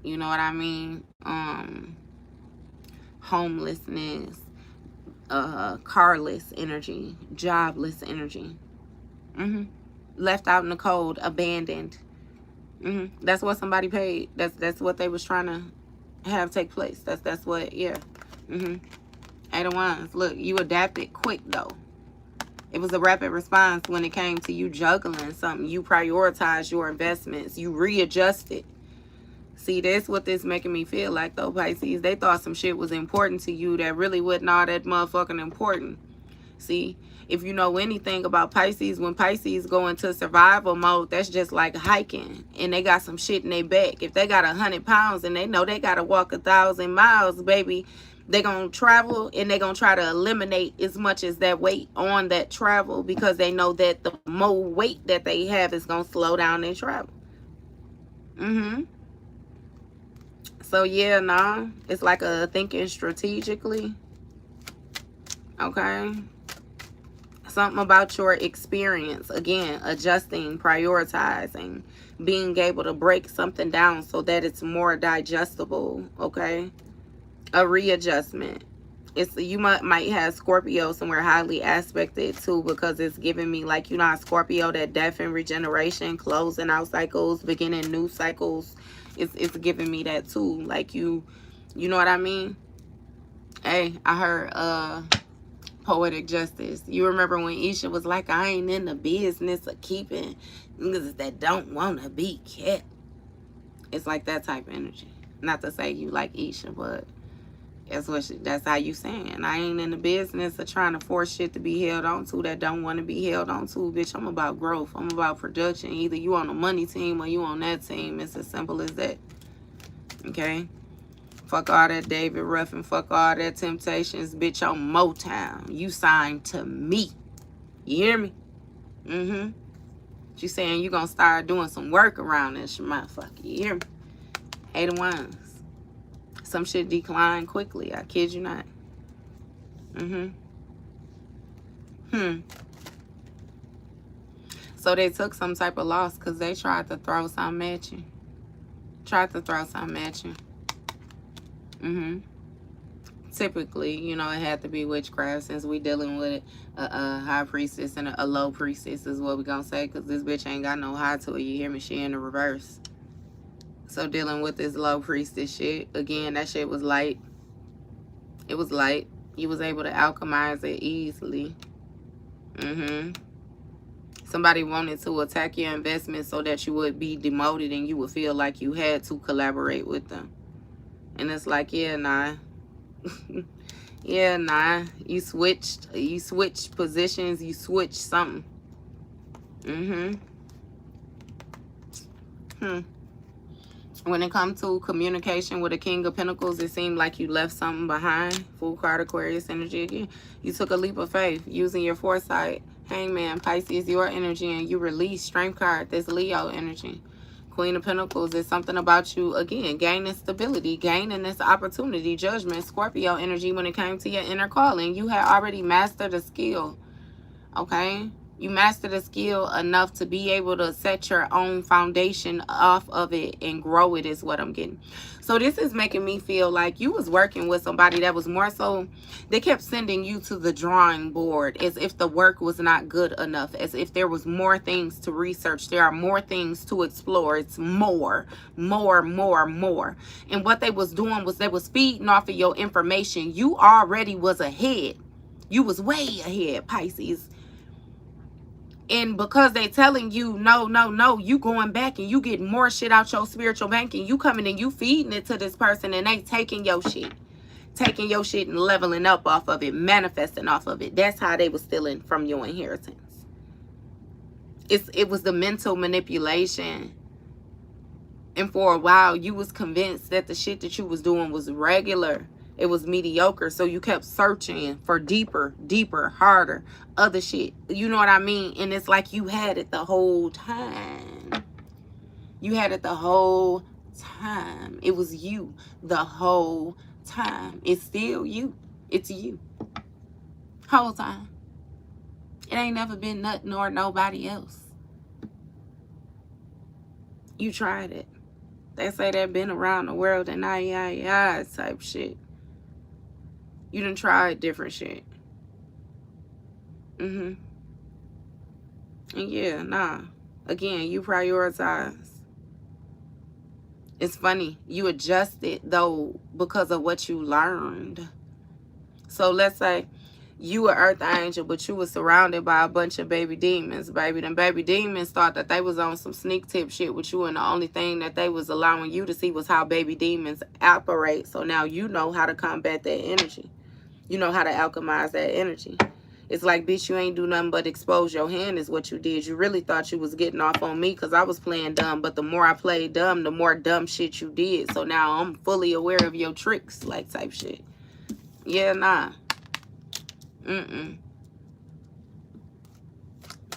You know what I mean? Homelessness, carless energy, jobless energy. Left out in the cold, abandoned. That's what somebody paid. That's what they was trying to have take place. That's what, yeah. 8 of Wands. Look, you adapted quick though. It was a rapid response when it came to you juggling something. You prioritized your investments. You readjusted. See, that's what this making me feel like though, Pisces. They thought some shit was important to you that really wasn't all that motherfucking important. See, if you know anything about Pisces, when Pisces go into survival mode, that's just like hiking. And they got some shit in their back. If they got 100 pounds and they know they got to walk 1,000 miles, baby, they're going to travel and they're going to try to eliminate as much as that weight on that travel because they know that the more weight that they have is going to slow down their travel. So, yeah, nah. It's like a thinking strategically. Okay. Something about your experience. Again, adjusting, prioritizing, being able to break something down so that it's more digestible. Okay. A readjustment. You might have Scorpio somewhere highly aspected too, because it's giving me like, you know how Scorpio, that death and regeneration, closing out cycles, beginning new cycles. It's giving me that too. Like you know what I mean? Hey, I heard poetic justice. You remember when Isha was like, I ain't in the business of keeping niggas that don't want to be kept. It's like that type of energy. Not to say you like Isha, but that's how you saying. I ain't in the business of trying to force shit to be held on to that don't want to be held on to. Bitch, I'm about growth. I'm about production. Either you on the money team or you on that team. It's as simple as that. Okay? Fuck all that David Ruffin. Fuck all that Temptations. Bitch, on Motown. You signed to me. You hear me? She saying you gonna start doing some work around this motherfucker. You hear me? 8 of Wands. Some shit decline quickly. I kid you not. So they took some type of loss because they tried to throw something at you. Typically, you know, it had to be witchcraft since we dealing with a high priestess and a low priestess is what we gonna say, because this bitch ain't got no high to it. You hear me? She in the reverse. So dealing with this low priestess shit, again, that shit was light. It was light. You was able to alchemize it easily. Somebody wanted to attack your investment so that you would be demoted and you would feel like you had to collaborate with them. And it's like, yeah, nah. Yeah, nah. You switched positions, you switched something. When it comes to communication with the King of Pentacles, it seemed like you left something behind. Full card Aquarius energy again. You took a leap of faith using your foresight. Hangman, Pisces, your energy, and you release Strength card, this Leo energy. Queen of Pentacles is something about you, again, gaining stability, gaining this opportunity. Judgment, Scorpio energy, when it came to your inner calling. You had already mastered a skill, okay? You mastered a skill enough to be able to set your own foundation off of it and grow it is what I'm getting. So this is making me feel like you was working with somebody that was more so, they kept sending you to the drawing board as if the work was not good enough, as if there was more things to research. There are more things to explore. It's more. And what they was doing was they was feeding off of your information. You already was ahead. You was way ahead, Pisces. And because they telling you, no, you going back and you getting more shit out your spiritual bank and you coming and you feeding it to this person and they taking your shit. Taking your shit and leveling up off of it, manifesting off of it. That's how they was stealing from your inheritance. It was the mental manipulation. And for a while, you was convinced that the shit that you was doing was regular. It was mediocre, so you kept searching for deeper, harder, other shit. You know what I mean? And it's like you had it the whole time. You had it the whole time. It was you the whole time. It's still you. It's you. Whole time. It ain't never been nothing or nobody else. You tried it. They say they've been around the world and type shit. You done tried different shit. And yeah, nah. Again, you prioritize. It's funny. You adjusted, though, because of what you learned. So let's say you were Earth Angel, but you were surrounded by a bunch of baby demons, baby. Them baby demons thought that they was on some sneak tip shit with you, and the only thing that they was allowing you to see was how baby demons operate. So now you know how to combat that energy. You know how to alchemize that energy. It's like, bitch, you ain't do nothing but expose your hand is what you did. You really thought you was getting off on me because I was playing dumb. But the more I played dumb, the more dumb shit you did. So now I'm fully aware of your tricks, like type shit. Yeah, nah.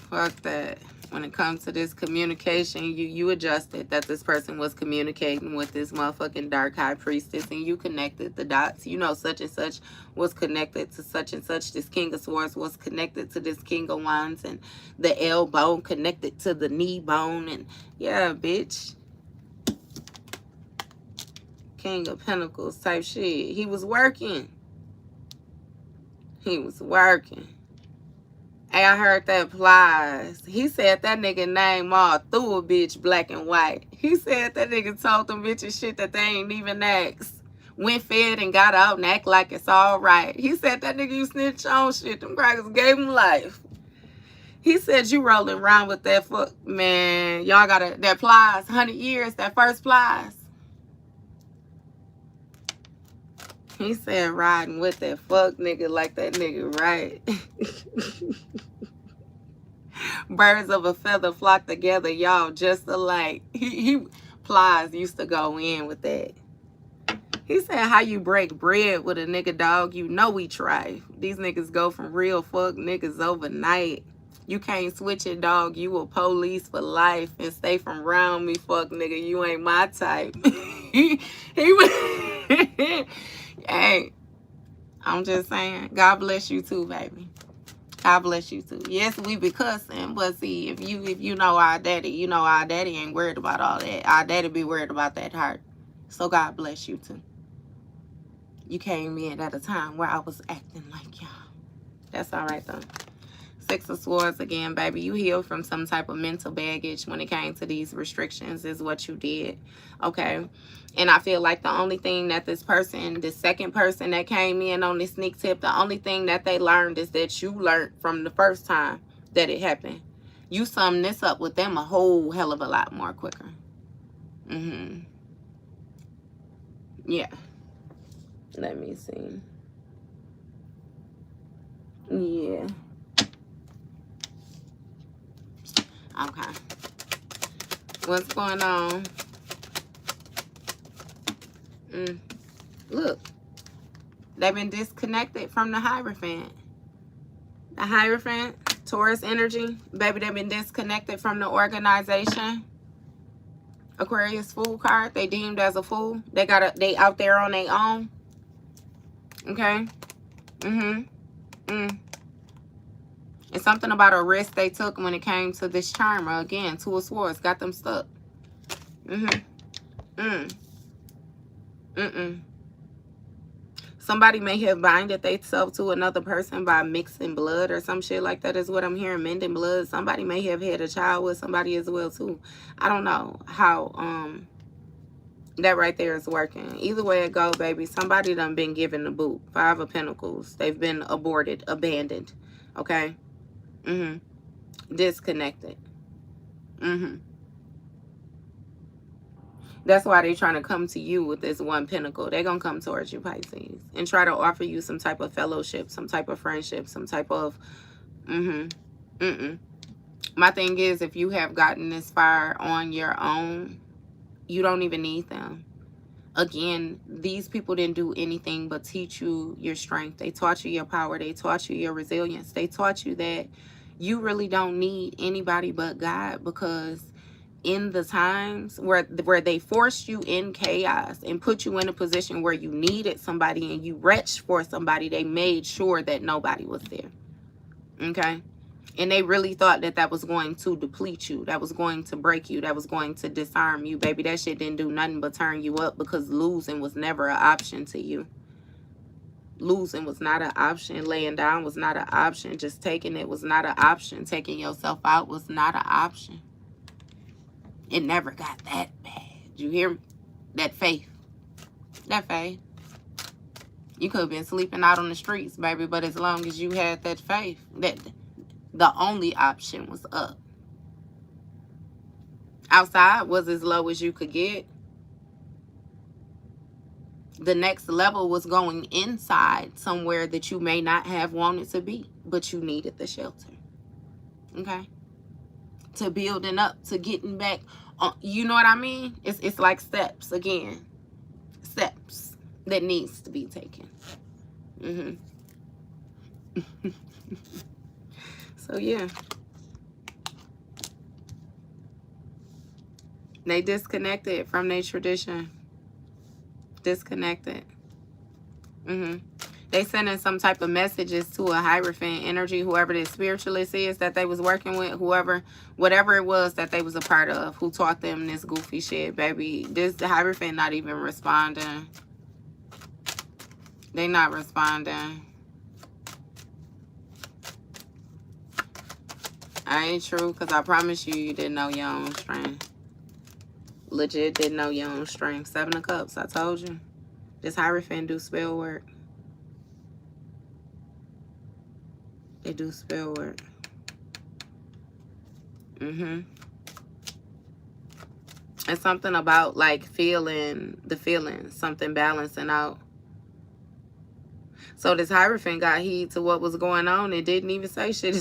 Fuck that. When it comes to this communication, you adjusted that this person was communicating with this motherfucking dark high priestess, and you connected the dots. You know, such and such was connected to such and such. This King of Swords was connected to this King of Wands, and the elbow connected to the knee bone. And yeah, bitch. King of Pentacles type shit. He was working. He was working. Hey, I heard that Plies. He said that nigga name all through a bitch, black and white. He said that nigga told them bitches shit that they ain't even asked. Went fed and got out and act like it's all right. He said that nigga you snitch on shit. Them crackers gave him life. He said you rolling around with that fuck. Man, y'all gotta, that Plies, 100 years, that first Plies. He said riding with that fuck nigga like that nigga, right? Birds of a feather flock together, y'all, just alike. He Plies used to go in with that. He said, how you break bread with a nigga, dog? You know we try. These niggas go from real fuck niggas overnight. You can't switch it, dog. You a police for life and stay from around me, fuck nigga. You ain't my type. he was... Hey, I'm just saying, God bless you too, baby. God bless you too. Yes, we be cussing, but see, if you know our daddy, you know our daddy ain't worried about all that. Our daddy be worried about that heart. So God bless you too. You came in at a time where I was acting like y'all. That's all right though. Six of Swords again, baby. You healed from some type of mental baggage when it came to these restrictions is what you did. Okay. And I feel like the only thing that this person, the second person that came in on this sneak tip, the only thing that they learned is that you learned from the first time that it happened. You sum this up with them a whole hell of a lot more quicker. Yeah. Let me see. Yeah. Okay. What's going on? Look. They've been disconnected from the Hierophant. The Hierophant, Taurus energy. Baby, they've been disconnected from the organization. Aquarius fool card. They deemed as a fool. They out there on their own. Okay. It's something about a risk they took when it came to this charmer. Again, Two of Swords got them stuck. Somebody may have binded themselves to another person by mixing blood or some shit like that is what I'm hearing. Mending blood. Somebody may have had a child with somebody as well too. I don't know how that right there is working. Either way it go, baby, somebody done been given the boot. 5 of Pentacles. They've been aborted, abandoned. Okay? Disconnected. That's why they're trying to come to you with this 1 pentacle. They're going to come towards you, Pisces, and try to offer you some type of fellowship, some type of friendship, some type of... My thing is, if you have gotten this far on your own, you don't even need them. Again, these people didn't do anything but teach you your strength. They taught you your power. They taught you your resilience. They taught you that you really don't need anybody but God, because in the times where they forced you in chaos and put you in a position where you needed somebody and you retched for somebody, they made sure that nobody was there. Okay? And they really thought that that was going to deplete you. That was going to break you. That was going to disarm you, baby. That shit didn't do nothing but turn you up, because losing was never an option to you. Losing was not an option. Laying down was not an option. Just taking it was not an option. Taking yourself out was not an option. It never got that bad. You hear me? That faith. That faith. You could have been sleeping out on the streets, baby, but as long as you had that faith, that the only option was up. Outside was as low as you could get. The next level was going inside somewhere that you may not have wanted to be, but you needed the shelter. Okay? To building up, to getting back on, you know what I mean? It's like steps again. Steps that needs to be taken. So yeah. They disconnected from their tradition. Disconnected. They sending some type of messages to a Hierophant energy, whoever this spiritualist is that they was working with, whatever it was that they was a part of, who taught them this goofy shit, baby. The Hierophant not even responding. They not responding. I ain't true, because I promise you, you didn't know your own strength. Legit didn't know your own strength. 7 of Cups, I told you. This Hierophant do spell work. They do spell work. It's something about like feeling the feelings, something balancing out. So this Hierophant got heed to what was going on and didn't even say shit.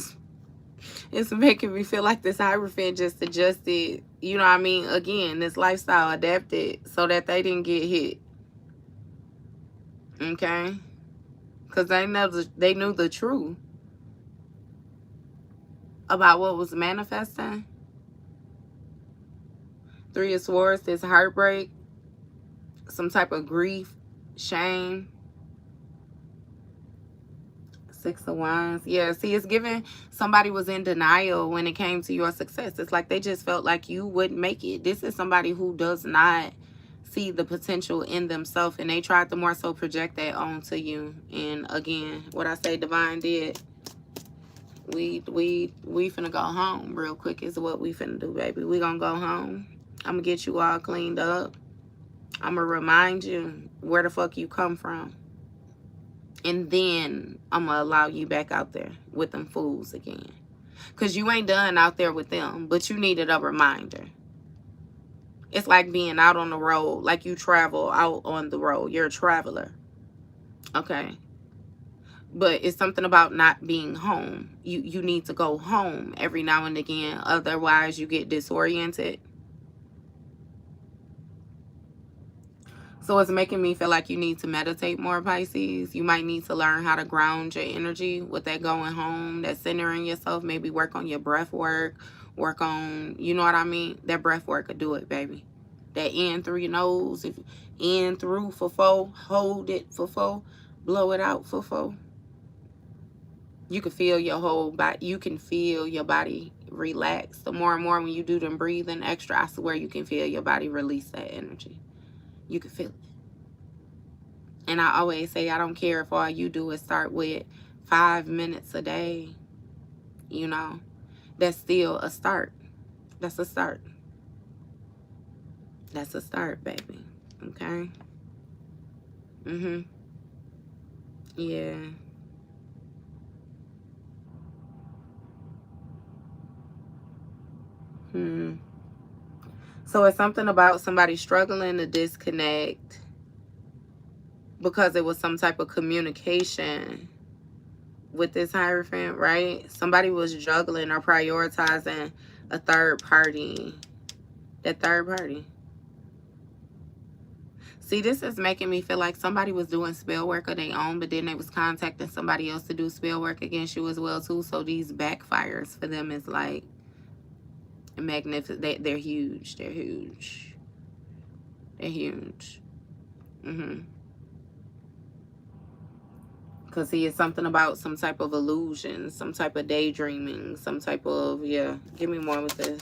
It's making me feel like this Hierophant just adjusted, you know what I mean? Again, this lifestyle adapted so that they didn't get hit. Okay? Because they knew the truth about what was manifesting. 3 of Swords, this heartbreak, some type of grief, shame. 6 of Wands. Yeah, see, it's giving somebody was in denial when it came to your success. It's like they just felt like you wouldn't make it. This is somebody who does not see the potential in themselves, and they tried to more so project that onto you. And again, what I say divine did. We finna go home real quick is what we finna do, baby. We gonna go home. I'm gonna get you all cleaned up. I'm gonna remind you where the fuck you come from. And then I'm gonna allow you back out there with them fools again. Because you ain't done out there with them, but you needed a reminder. It's like being out on the road, like you travel out on the road. You're a traveler. Okay. But it's something about not being home. You need to go home every now and again. Otherwise, you get disoriented. So it's making me feel like you need to meditate more, Pisces. You might need to learn how to ground your energy with that going home, that centering yourself. Maybe work on your breath work. Work on, you know what I mean? That breath work could do it, baby. That in through your nose. If in through for 4, hold it for 4, blow it out for 4. You can feel your whole body. You can feel your body relax. The more and more when you do them breathing extra, I swear you can feel your body release that energy. You can feel it. And I always say, I don't care if all you do is start with 5 minutes a day. You know, that's still a start. That's a start. That's a start, baby. Okay? Yeah. So it's something about somebody struggling to disconnect because it was some type of communication with this Hierophant, right? Somebody was juggling or prioritizing a third party. That third party. See, this is making me feel like somebody was doing spell work of their own, but then they was contacting somebody else to do spell work against you as well, too. So these backfires for them is like magnificent. They're huge. They're huge. They're huge. Because see, it's something about some type of illusion, some type of daydreaming, some type of, yeah. Give me more with this.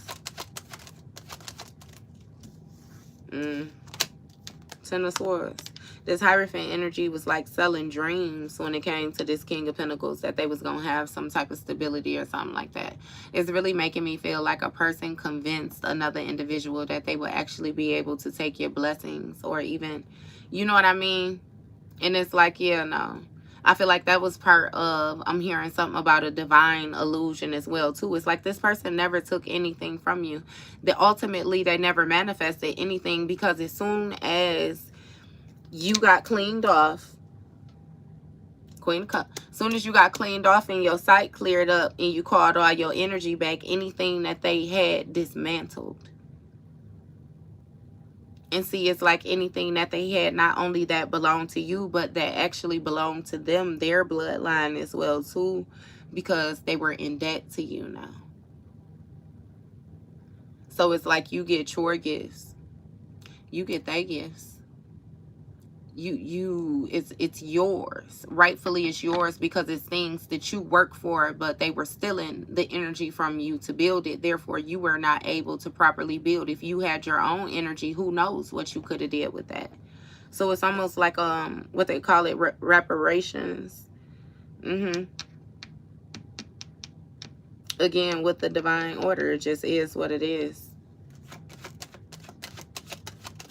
Ten of Swords. This Hierophant energy was like selling dreams when it came to this King of Pentacles, that they was going to have some type of stability or something like that. It's really making me feel like a person convinced another individual that they would actually be able to take your blessings, or even, you know what I mean? And it's like, yeah, no. I feel like that was part of, I'm hearing something about a divine illusion as well, too. It's like this person never took anything from you. That ultimately, they never manifested anything, because as soon as you got cleaned off, Queen of Cups, as soon as you got cleaned off and your sight cleared up and you called all your energy back, anything that they had dismantled. And see, it's like anything that they had, not only that belonged to you, but that actually belonged to them, their bloodline as well, too, because they were in debt to you now. So it's like you get your gifts. You get their gifts. It's yours. Rightfully it's yours, because it's things that you work for, but they were stealing the energy from you to build it. Therefore, you were not able to properly build. If you had your own energy, who knows what you could have did with that. So it's almost like what they call it, reparations. Again, with the divine order, it just is what it is.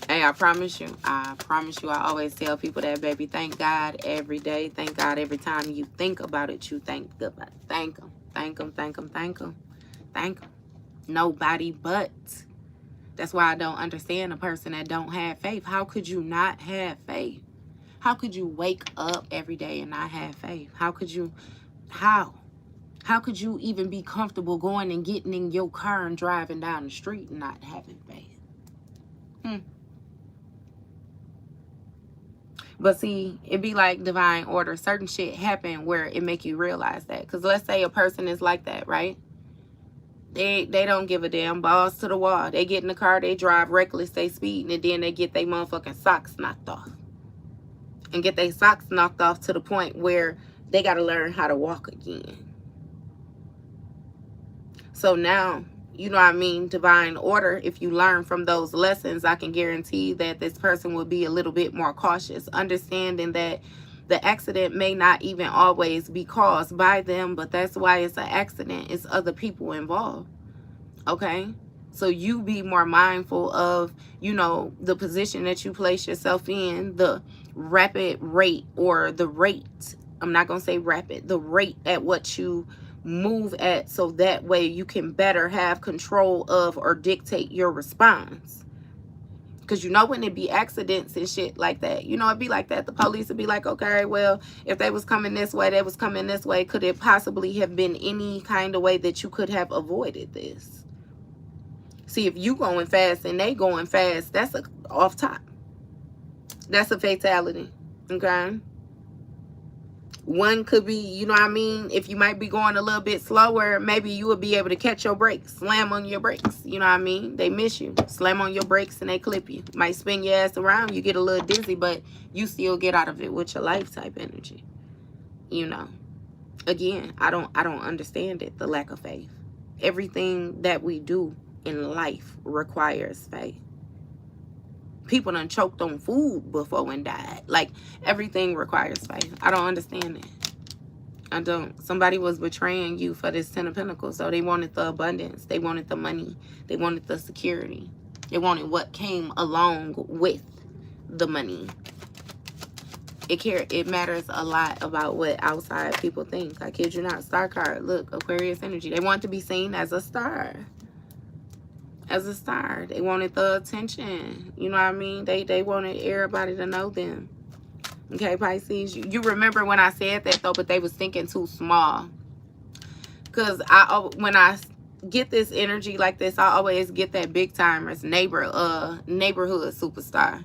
Hey, I promise you, I always tell people that, baby, thank God every day. Thank God every time you think about it, you think about it. Thank him. Thank him, thank him, thank him. Thank him. Nobody but. That's why I don't understand a person that don't have faith. How could you not have faith? How could you wake up every day and not have faith? How could you, how could you even be comfortable going and getting in your car and driving down the street and not having faith? But see, it be like divine order. Certain shit happen where it make you realize that. Because let's say a person is like that, right? They don't give a damn. Balls to the wall. They get in the car, they drive reckless, they speeding, and then they get their motherfucking socks knocked off. And get their socks knocked off to the point where they got to learn how to walk again. So now, you know what I mean, divine order, if you learn from those lessons, I can guarantee that this person will be a little bit more cautious, understanding that the accident may not even always be caused by them, but that's why it's an accident. It's other people involved. Okay? So you be more mindful of, you know, the position that you place yourself in, the rapid rate, or the rate. I'm not going to say rapid. The rate at what you move at, so that way you can better have control of or dictate your response. Because you know when it be accidents and shit like that, you know, it'd be like that. The police would be like, okay, well, if they was coming this way, they was coming this way. Could it possibly have been any kind of way that you could have avoided this? See, if you going fast and they going fast, that's a off top. That's a fatality. Okay? One could be, you know what I mean? If you might be going a little bit slower, maybe you would be able to catch your brakes, slam on your brakes. You know what I mean? They miss you. Slam on your brakes and they clip you. Might spin your ass around. You get a little dizzy, but you still get out of it with your life type energy. You know? Again, I don't understand it, the lack of faith. Everything that we do in life requires faith. People done choked on food before and died. Like, everything requires faith. I don't understand it. I don't. Somebody was betraying you for this 10 of Pentacles. So they wanted the abundance. They wanted the money. They wanted the security. They wanted what came along with the money. It matters a lot about what outside people think. I kid you not. Star card. Look, Aquarius energy. They want to be seen as a star. As a star. They wanted the attention. You know what I mean? They wanted everybody to know them. Okay, Pisces. You remember when I said that though, but they was thinking too small. Because when I get this energy like this, I always get that big timers neighborhood superstar.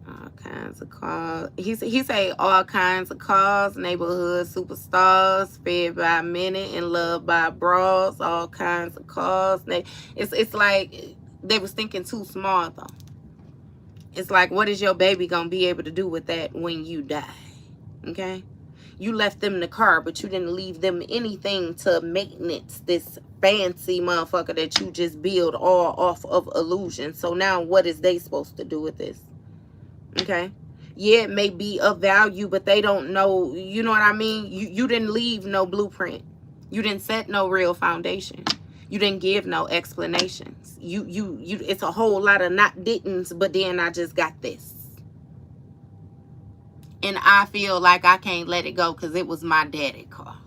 All kinds of calls. He say all kinds of calls, neighborhood superstars, fed by minute and loved by bras, all kinds of calls. It's like they was thinking too small though. It's like, what is your baby gonna be able to do with that when you die? Okay? You left them the car, but you didn't leave them anything to maintenance this fancy motherfucker that you just build all off of illusion. So now what is they supposed to do with this? Okay? Yeah, it may be of value, but they don't know, you know what I mean? You didn't leave no blueprint. You didn't set no real foundation. You didn't give no explanations. It's a whole lot of not didn'ts, but then I just got this. And I feel like I can't let it go because it was my daddy car.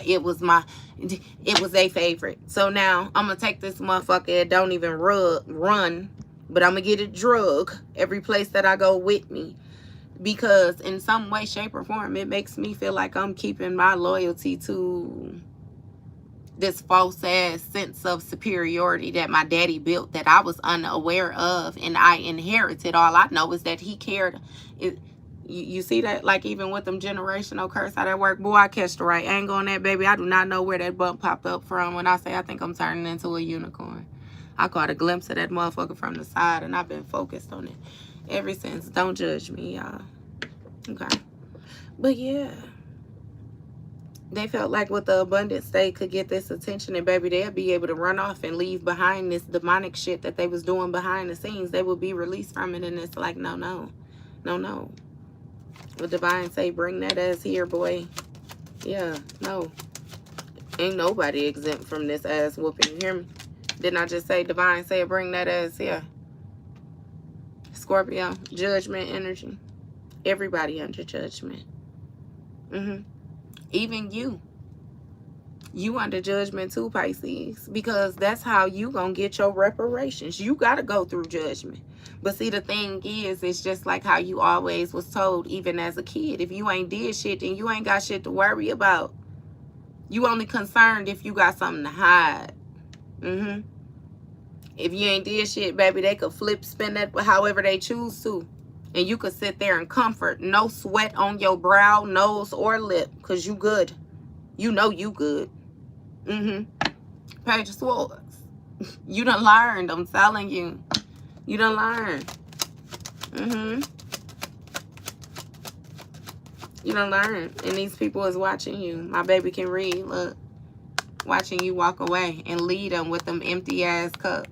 It was a favorite. So now I'm going to take this motherfucker. It don't even run, but I'm going to get it drug every place that I go with me. Because in some way, shape, or form, it makes me feel like I'm keeping my loyalty to this false ass sense of superiority that my daddy built that I was unaware of and I inherited. All I know is that he cared. You see that? Like, even with them generational curse, how that work? Boy, I catch the right angle on that, baby. I do not know where that bump popped up from when I say I think I'm turning into a unicorn. I caught a glimpse of that motherfucker from the side, and I've been focused on it ever since. Don't judge me, y'all. Okay. But, yeah. They felt like with the abundance, they could get this attention, and, baby, they'll be able to run off and leave behind this demonic shit that they was doing behind the scenes. They will be released from it, and it's like, no, no. No, no. What divine say, bring that ass here, boy. Yeah, no. Ain't nobody exempt from this ass whooping. You hear me? Didn't I just say divine say, bring that ass here? Scorpio, judgment energy. Everybody under judgment. Even you. You under judgment too, Pisces. Because that's how you gonna get your reparations. You gotta go through judgment. But see, the thing is, it's just like how you always was told, even as a kid. If you ain't did shit, then you ain't got shit to worry about. You only concerned if you got something to hide. If you ain't did shit, baby, they could spin that however they choose to. And you could sit there in comfort. No sweat on your brow, nose, or lip. Because you good. You know you good. Page of Swords. You done learned, I'm telling you. You done learned. You done learned. And these people is watching you. My baby can read. Look. Watching you walk away and lead them with them empty ass cups.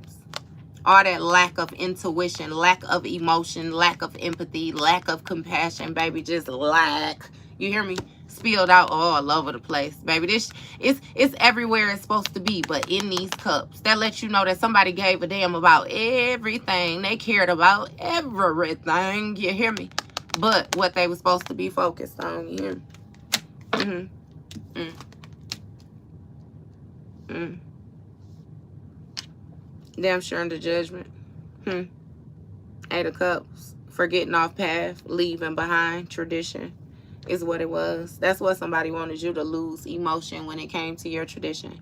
All that lack of intuition, lack of emotion, lack of empathy, lack of compassion, baby. Just lack. You hear me? Spilled out all over the place, baby. This it's everywhere it's supposed to be, but in these cups. That lets you know that somebody gave a damn about everything. They cared about everything. You hear me? but what they were supposed to be focused on. Yeah. Damn sure under judgment. Eight of Cups. Forgetting off path, leaving behind tradition is what it was. That's what somebody wanted you to lose emotion when it came to your tradition.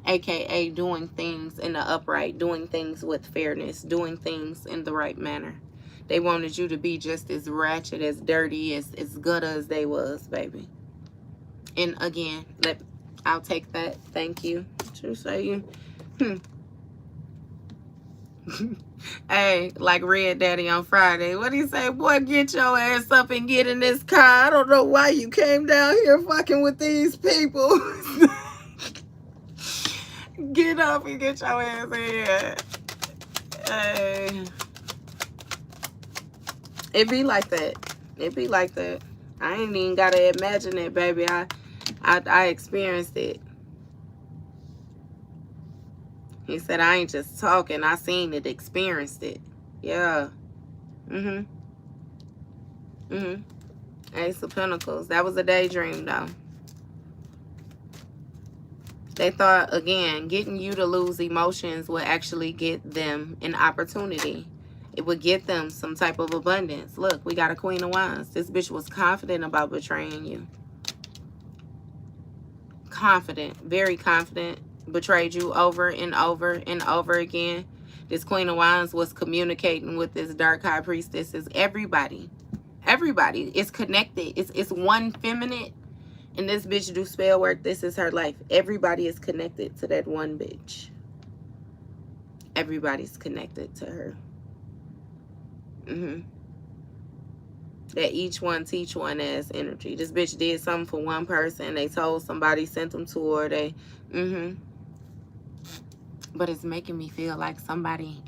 AKA doing things in the upright, doing things with fairness, doing things in the right manner. They wanted you to be just as ratchet, as dirty, as gutter as they was, baby. And again, I'll take that. Thank you. To say you. Hey, like Red Daddy on Friday. What do you say? Boy, get your ass up and get in this car. I don't know why you came down here fucking with these people. Get up and get your ass in here. Hey. It be like that. It be like that. I ain't even gotta imagine it, baby. I experienced it. He said, I ain't just talking. I seen it, experienced it. Yeah. Ace of Pentacles. That was a daydream, though. They thought, again, getting you to lose emotions would actually get them an opportunity. It would get them some type of abundance. Look, we got a Queen of Wands. This bitch was confident about betraying you. Confident. Very confident. Betrayed you over and over and over again. This Queen of Wands was communicating with this Dark High Priestess. Is everybody is connected. It's one feminine, and this bitch do spell work. This is her life. Everybody is connected to that one bitch. Everybody's connected to her. That each one teach one as energy. This bitch did something for one person. They told somebody, sent them to her. They But it's making me feel like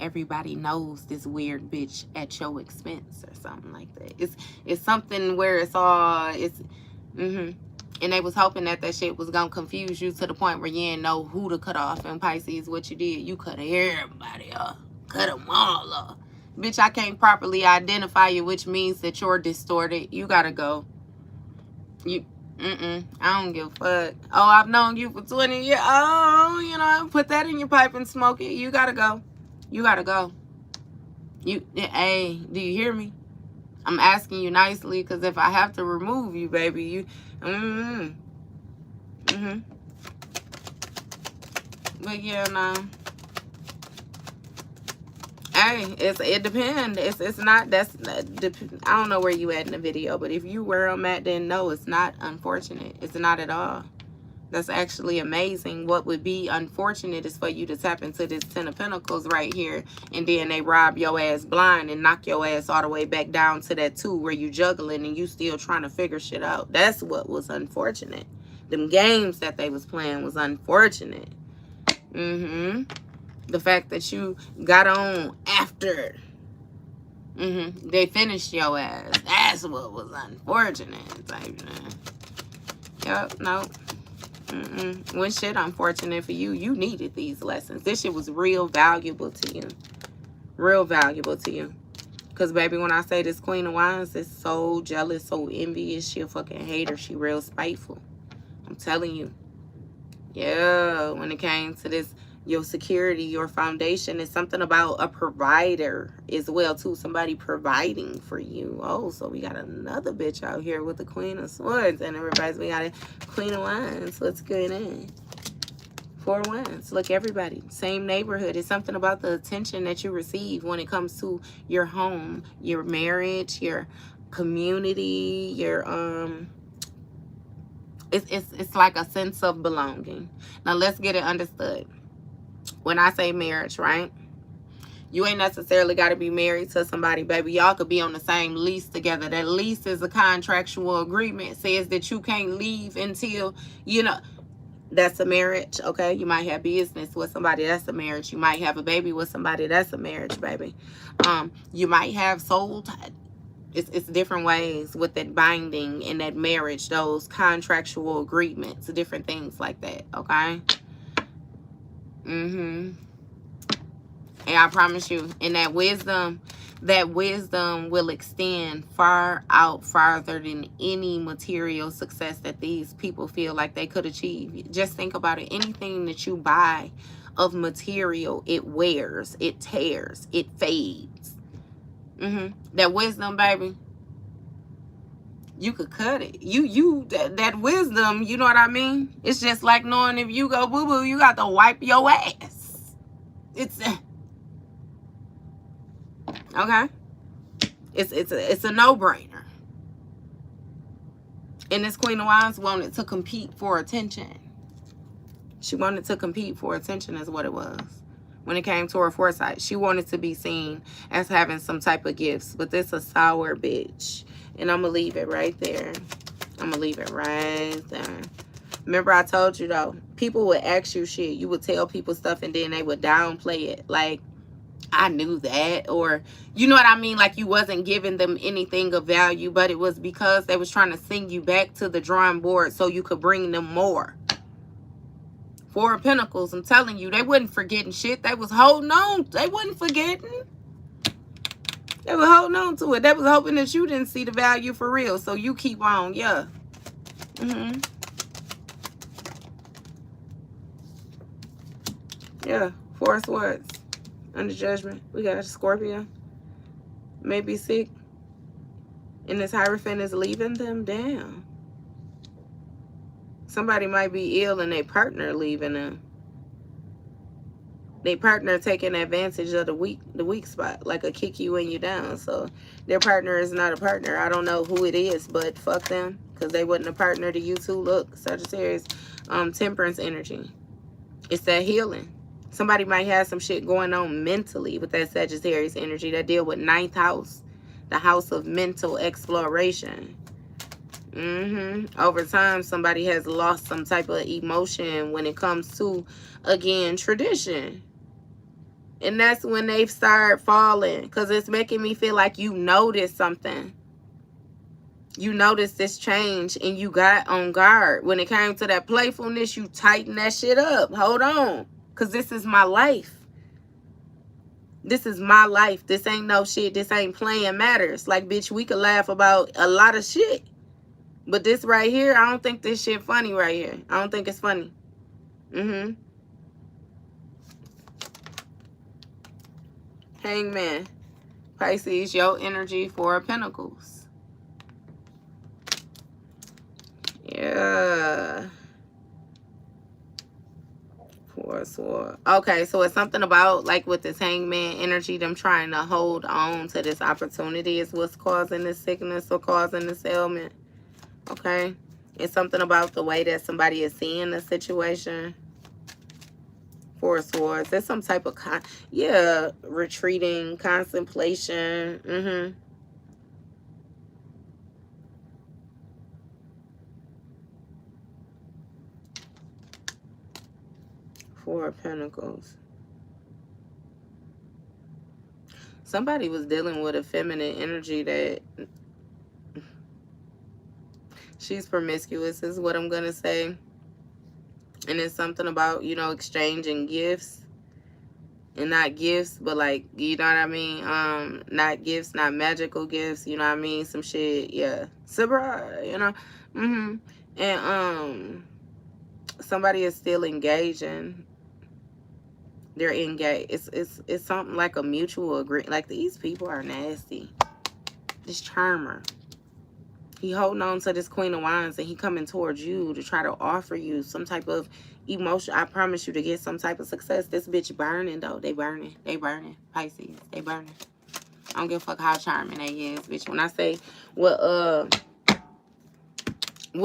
everybody knows this weird bitch at your expense or something like that. It's something where and they was hoping that shit was gonna confuse you to the point where you didn't know who to cut off. And Pisces, what you did, you cut everybody off. Cut them all off. Bitch, I can't properly identify you, which means that you're distorted. You gotta go. I don't give a fuck. Oh, I've known you for 20 years. Oh, you know, put that in your pipe and smoke it. You gotta go. You gotta go. Hey, do you hear me? I'm asking you nicely, because if I have to remove you, baby, you, But yeah, no. Hey, it depends. It's not, I don't know where you at in the video, but if you where I'm at, then no, it's not unfortunate. It's not at all. That's actually amazing. What would be unfortunate is for you to tap into this Ten of Pentacles right here, and then they rob your ass blind and knock your ass all the way back down to that 2 where you juggling and you still trying to figure shit out. That's what was unfortunate. Them games that they was playing was unfortunate. The fact that you got on after they finished your ass. That's what was unfortunate. Yep, no. When shit unfortunate for you, you needed these lessons. This shit was real valuable to you. Real valuable to you. Because, baby, when I say this Queen of Wands is so jealous, so envious, she a fucking hater. She real spiteful. I'm telling you. Yeah, when it came to this, your security, your foundation, is something about a provider as well, too. Somebody providing for you. Oh, so we got another bitch out here with the Queen of Swords. And we got a Queen of Wands. What's going on? 4 Wands. Look, everybody. Same neighborhood. It's something about the attention that you receive when it comes to your home, your marriage, your community, your, It's like a sense of belonging. Now, let's get it understood. When I say marriage, right? You ain't necessarily got to be married to somebody, baby. Y'all could be on the same lease together. That lease is a contractual agreement. Says that you can't leave until, you know, that's a marriage, okay? You might have business with somebody. That's a marriage. You might have a baby with somebody. That's a marriage, baby. You might have soul ties. It's different ways with that binding and that marriage, those contractual agreements, different things like that, okay? And I promise you, and that wisdom will extend far out, farther than any material success that these people feel like they could achieve. Just think about it. Anything that you buy of material, it wears, it tears, it fades. That wisdom, baby, you could cut it. That wisdom, you know what I mean? It's just like knowing if you go boo-boo, you got to wipe your ass. It's okay. It's a no-brainer. And this Queen of Wands wanted to compete for attention. She wanted to compete for attention is what it was. When it came to her foresight, she wanted to be seen as having some type of gifts. But this a sour bitch. And I'm going to leave it right there. I'm going to leave it right there. Remember I told you, though, people would ask you shit. You would tell people stuff and then they would downplay it. Like, I knew that. Or, you know what I mean? Like, you wasn't giving them anything of value. But it was because they was trying to send you back to the drawing board so you could bring them more. Four of Pentacles, I'm telling you, they wasn't forgetting shit. They was holding on. They wasn't forgetting. They were holding on to it. They was hoping that you didn't see the value for real. So you keep on. Yeah. Yeah. Four of Swords. Under judgment. We got a Scorpio. May be sick. And this Hierophant is leaving them down. Somebody might be ill and their partner leaving them. Their partner taking advantage of the weak spot, like a kick you when you down. So their partner is not a partner. I don't know who it is, but fuck them, because they wasn't a partner to you too. Look, Sagittarius, Temperance energy. It's that healing. Somebody might have some shit going on mentally with that Sagittarius energy that deal with 9th house, the house of mental exploration. Over time, somebody has lost some type of emotion when it comes to, again, tradition. And that's when they start falling. Because it's making me feel like you noticed something. You noticed this change and you got on guard. When it came to that playfulness, you tightened that shit up. Hold on. Because this is my life. This is my life. This ain't no shit. This ain't playing matters. Like, bitch, we could laugh about a lot of shit. But this right here, I don't think this shit funny right here. I don't think it's funny. Hangman. Pisces, your energy, Four of Pentacles. Yeah. Four of Swords. Okay, so it's something about, like, with this Hangman energy, them trying to hold on to this opportunity is what's causing this sickness or causing this ailment. Okay? It's something about the way that somebody is seeing the situation. Four of Swords. There's some type of, retreating, contemplation. Four of Pentacles. Somebody was dealing with a feminine energy that she's promiscuous is what I'm going to say. And it's something about, you know, exchanging gifts. And not gifts, but like, you know what I mean? Not gifts, not magical gifts, you know what I mean? Some shit, yeah. Surprise, you know? And somebody is still engaging. They're engaged. It's something like a mutual agreement. Like, these people are nasty. This charmer. He holding on to this Queen of Wands and he coming towards you to try to offer you some type of emotion. I promise you to get some type of success. This bitch burning, though. They burning. They burning. Pisces. They burning. I don't give a fuck how charming they is, bitch. When I say what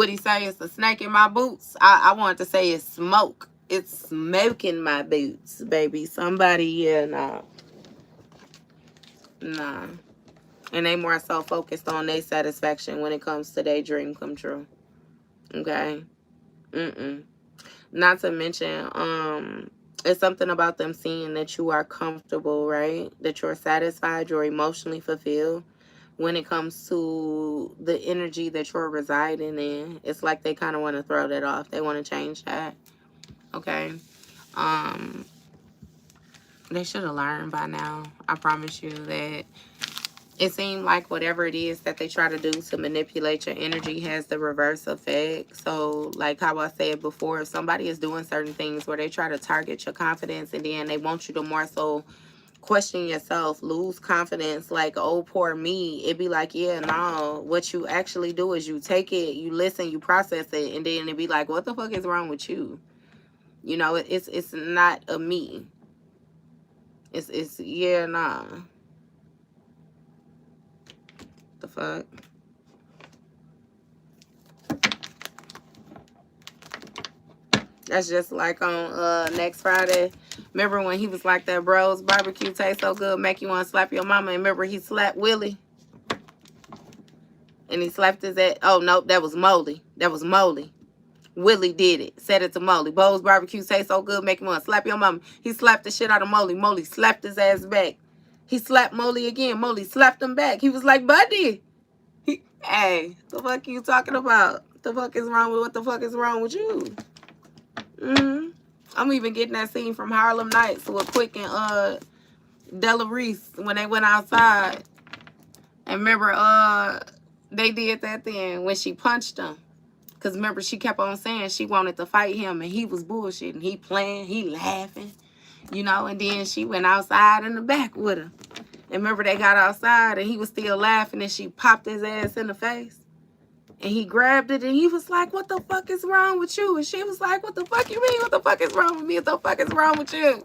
he say is a snake in my boots, I wanted to say it's smoke. It's smoking my boots, baby. Somebody, yeah, nah. Nah. And they more so focused on their satisfaction when it comes to their dream come true. Okay? Not to mention, it's something about them seeing that you are comfortable, right? That you're satisfied, you're emotionally fulfilled. When it comes to the energy that you're residing in, it's like they kind of want to throw that off. They want to change that. Okay? They should have learned by now. I promise you that it seemed like whatever it is that they try to do to manipulate your energy has the reverse effect. So like how I said before, if somebody is doing certain things where they try to target your confidence and then they want you to more so question yourself, lose confidence, like, oh, poor me, it'd be like, yeah, no, what you actually do is you take it, you listen, you process it, and then it'd be like, what the fuck is wrong with you? You know, it's not a me. It's yeah, nah. The fuck? That's just like on next Friday. Remember when he was like, that bros barbecue tastes so good, make you want to slap your mama? And remember he slapped Willie? And he slapped his ass. Oh, nope, that was Molly. That was Molly. Willie did it. Said it to Molly. Bo's barbecue tastes so good, make you want to slap your mama. He slapped the shit out of Molly. Molly slapped his ass back. He slapped Molly again. Molly slapped him back. He was like, buddy. Hey, the fuck you talking about? The fuck is wrong with what the fuck is wrong with you? I'm even getting that scene from Harlem Nights with Quick and Della Reese when they went outside. And remember, they did that then when she punched him. Because remember, she kept on saying she wanted to fight him and he was bullshitting. He playing, he laughing, you know, and then she went outside in the back with him. And remember, they got outside and he was still laughing and she popped his ass in the face. And he grabbed it and he was like, what the fuck is wrong with you? And she was like, what the fuck you mean? What the fuck is wrong with me? What the fuck is wrong with you?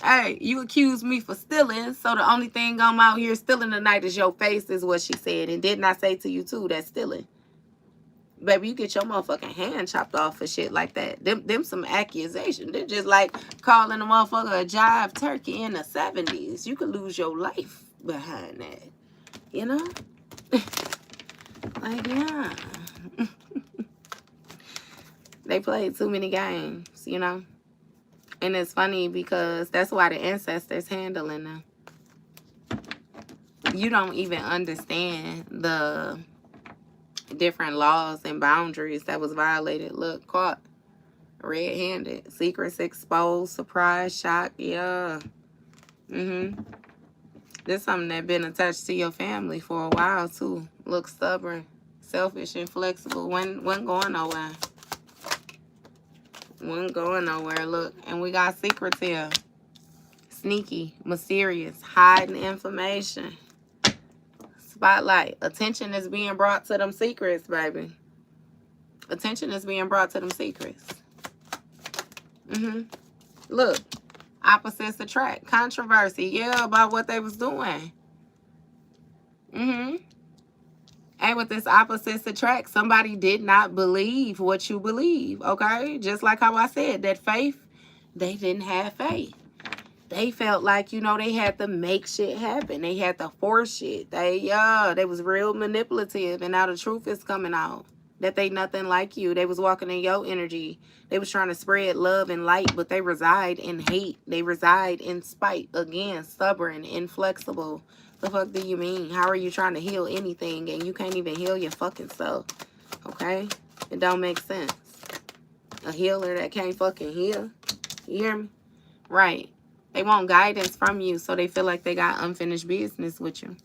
Hey, you accused me for stealing, so the only thing I'm out here stealing tonight is your face, is what she said. And didn't I say to you too, that's stealing? Baby, you get your motherfucking hand chopped off for shit like that. Them some accusations. They're just like calling a motherfucker a jive turkey in the 70s. You could lose your life behind that. You know? Like, yeah. They played too many games, you know? And it's funny because that's why the ancestors handling them. You don't even understand the different laws and boundaries that was violated. Look, caught red-handed. Secrets exposed. Surprise, shock. Yeah. This something that been attached to your family for a while too. Look, stubborn, selfish, and flexible. Wasn't going nowhere. Wasn't going nowhere. Look, and we got secrets here. Sneaky, mysterious, hiding information. Spotlight. Attention is being brought to them secrets, baby. Attention is being brought to them secrets. Look, opposites attract. Controversy, yeah, about what they was doing. And with this opposites attract, somebody did not believe what you believe, okay? Just like how I said, that faith, they didn't have faith. They felt like, you know, they had to make shit happen. They had to force shit. They was real manipulative. And now the truth is coming out. That they nothing like you. They was walking in your energy. They was trying to spread love and light, but they reside in hate. They reside in spite. Again, stubborn, inflexible. The fuck do you mean? How are you trying to heal anything and you can't even heal your fucking self? Okay? It don't make sense. A healer that can't fucking heal. You hear me? Right. They want guidance from you, so they feel like they got unfinished business with you.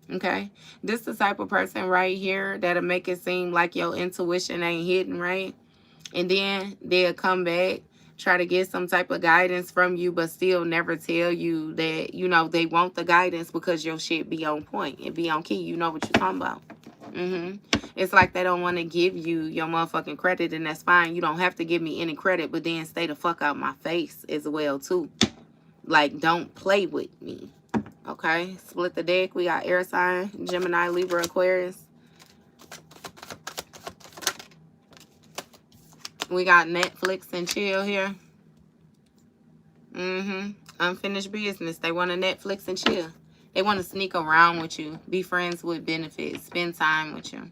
Okay? This the type of person right here that'll make it seem like your intuition ain't hidden, right? And then they'll come back, try to get some type of guidance from you, but still never tell you that, you know, they want the guidance because your shit be on point. It be on key. You know what you're talking about. It's like they don't want to give you your motherfucking credit, and that's fine. You don't have to give me any credit, but then stay the fuck out my face as well, too. Like, don't play with me. Okay? Split the deck. We got air sign, Gemini, Libra, Aquarius. We got Netflix and chill here. Unfinished business. They want to Netflix and chill. They want to sneak around with you. Be friends with benefits. Spend time with you.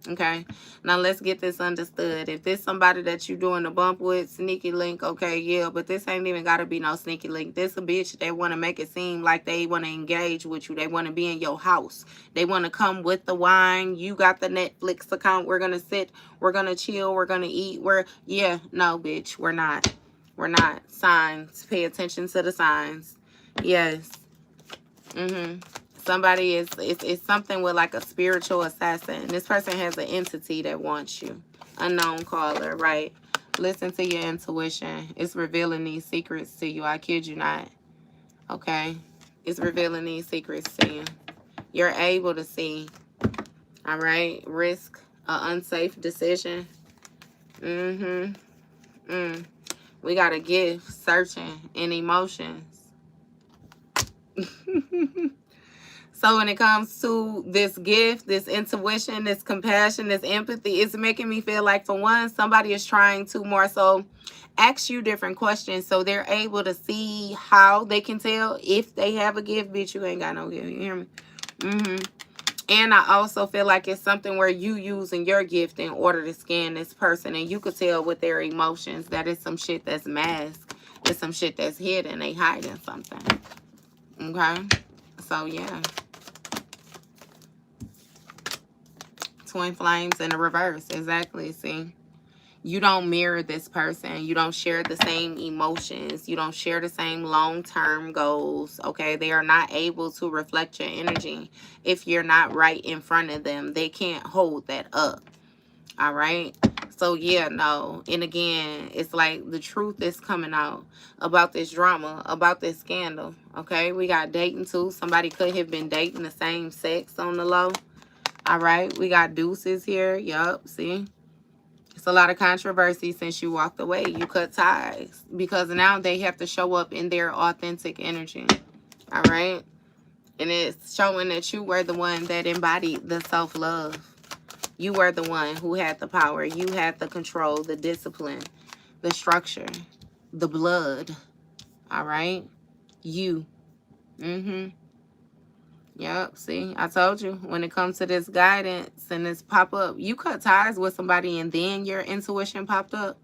Okay? Now, let's get this understood. If this somebody that you doing a bump with, sneaky link, okay, yeah. But this ain't even got to be no sneaky link. This a bitch, they want to make it seem like they want to engage with you. They want to be in your house. They want to come with the wine. You got the Netflix account. We're going to sit. We're going to chill. We're going to eat. Yeah, no, bitch. We're not. We're not. Signs. Pay attention to the signs. Yes. Somebody is, it's something with like a spiritual assassin. This person has an entity that wants you. Unknown caller, right? Listen to your intuition. It's revealing these secrets to you. I kid you not. Okay? It's revealing these secrets to you. You're able to see. All right? Risk an unsafe decision. We got a gift, searching, and emotions. So when it comes to this gift, this intuition, this compassion, this empathy, it's making me feel like, for one, somebody is trying to more so ask you different questions so they're able to see how they can tell if they have a gift. Bitch, you ain't got no gift. You hear me? And I also feel like it's something where you using your gift in order to scan this person, and you could tell with their emotions that it's some shit that's masked. It's some shit that's hidden. They hiding something. Okay? So, yeah. Twin flames in the reverse. Exactly. See? You don't mirror this person. You don't share the same emotions. You don't share the same long-term goals. Okay? They are not able to reflect your energy if you're not right in front of them. They can't hold that up. All right? So, yeah, no. And again, it's like the truth is coming out about this drama, about this scandal. Okay? We got dating too. Somebody could have been dating the same sex on the low. All right? We got deuces here. Yup. See? It's a lot of controversy since you walked away. You cut ties because now they have to show up in their authentic energy. All right? And it's showing that you were the one that embodied the self-love. You were the one who had the power. You had the control, the discipline, the structure, the blood. All right? You. Yep, see, I told you, when it comes to this guidance and this pop-up, you cut ties with somebody and then your intuition popped up.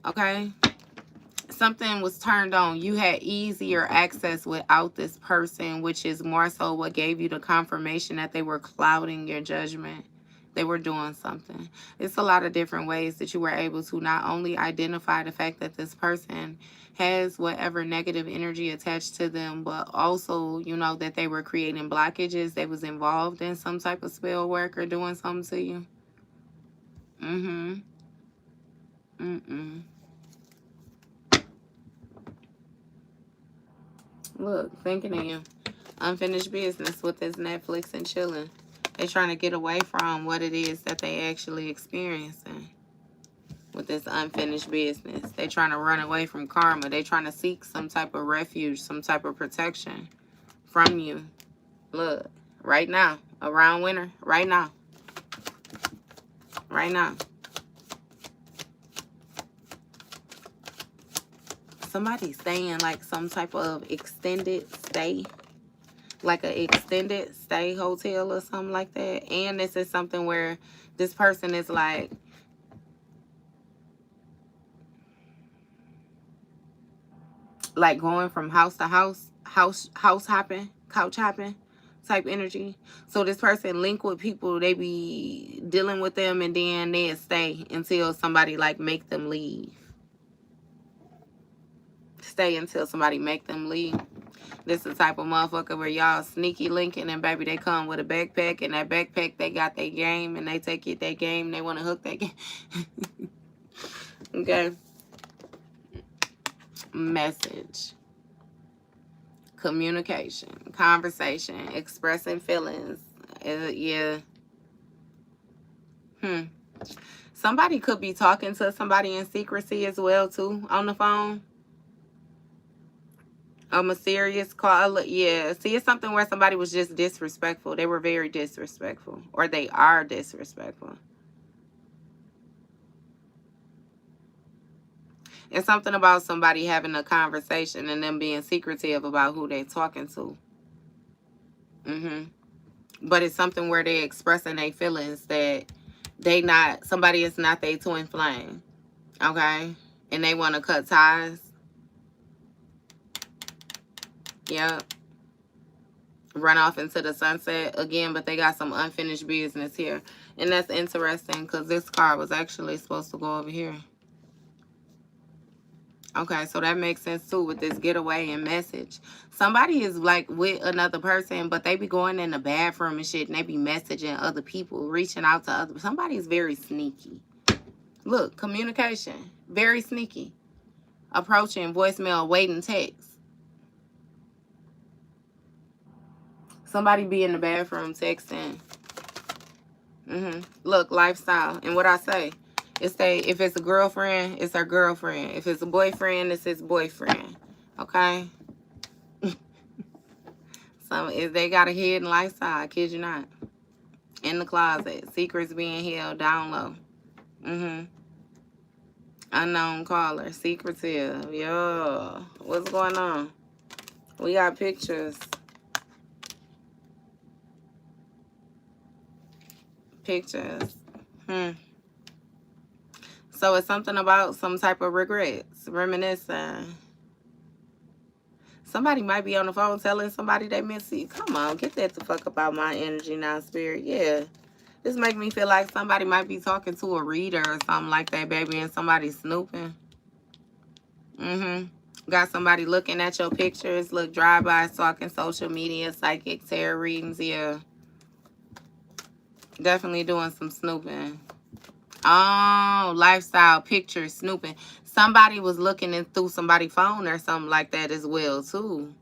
Okay? Something was turned on. You had easier access without this person, which is more so what gave you the confirmation that they were clouding your judgment. They were doing something. It's a lot of different ways that you were able to not only identify the fact that this person has whatever negative energy attached to them, but also, you know, that they were creating blockages. They was involved in some type of spell work or doing something to you. Look, thinking of you. Unfinished business with this Netflix and chilling. They trying to get away from what it is that they actually experiencing with this unfinished business. They trying to run away from karma. They trying to seek some type of refuge, some type of protection from you. Look, right now, around winter, right now. Right now. Somebody's staying like some type of extended stay. Like an extended stay hotel or something like that. And this is something where this person is like going from house to house hopping, couch hopping type energy. So this person link with people, they be dealing with them, and then they stay until somebody like make them leave. Stay until somebody make them leave. This is the type of motherfucker where y'all sneaky linking, and baby, they come with a backpack, and that backpack, they got their game, and they take it their game, they want to hook that game. Okay. Message. Communication. Conversation. Expressing feelings. Yeah. Somebody could be talking to somebody in secrecy as well, too, on the phone. A mysterious call. Yeah. See, it's something where somebody was just disrespectful. They were very disrespectful. Or they are disrespectful. It's something about somebody having a conversation and them being secretive about who they're talking to. But it's something where they're expressing their feelings that somebody is not their twin flame. Okay? And they want to cut ties. Yep. Run off into the sunset again, but they got some unfinished business here. And that's interesting because this card was actually supposed to go over here. Okay, so that makes sense too with this getaway and message. Somebody is like with another person, but they be going in the bathroom and shit, and they be messaging other people, reaching out to other. Somebody is very sneaky. Look, communication, very sneaky. Approaching, voicemail, waiting, text. Somebody be in the bathroom texting. Look, lifestyle. And what I say, if it's a girlfriend, it's her girlfriend. If it's a boyfriend, it's his boyfriend. Okay? So if they got a hidden lifestyle, I kid you not. In the closet. Secrets being held down low. Unknown caller. Secretive. Yo. What's going on? We got pictures. Pictures. So it's something about some type of regrets. Reminiscing. Somebody might be on the phone telling somebody they miss you. Come on, get that the fuck about my energy now, spirit. Yeah. This make me feel like somebody might be talking to a reader or something like that, baby, and somebody snooping. Got somebody looking at your pictures. Look, drive-by, talking social media, psychic, tarot readings. Yeah. Definitely doing some snooping. Oh, lifestyle, pictures, snooping. Somebody was looking in through somebody's phone or something like that as well, too.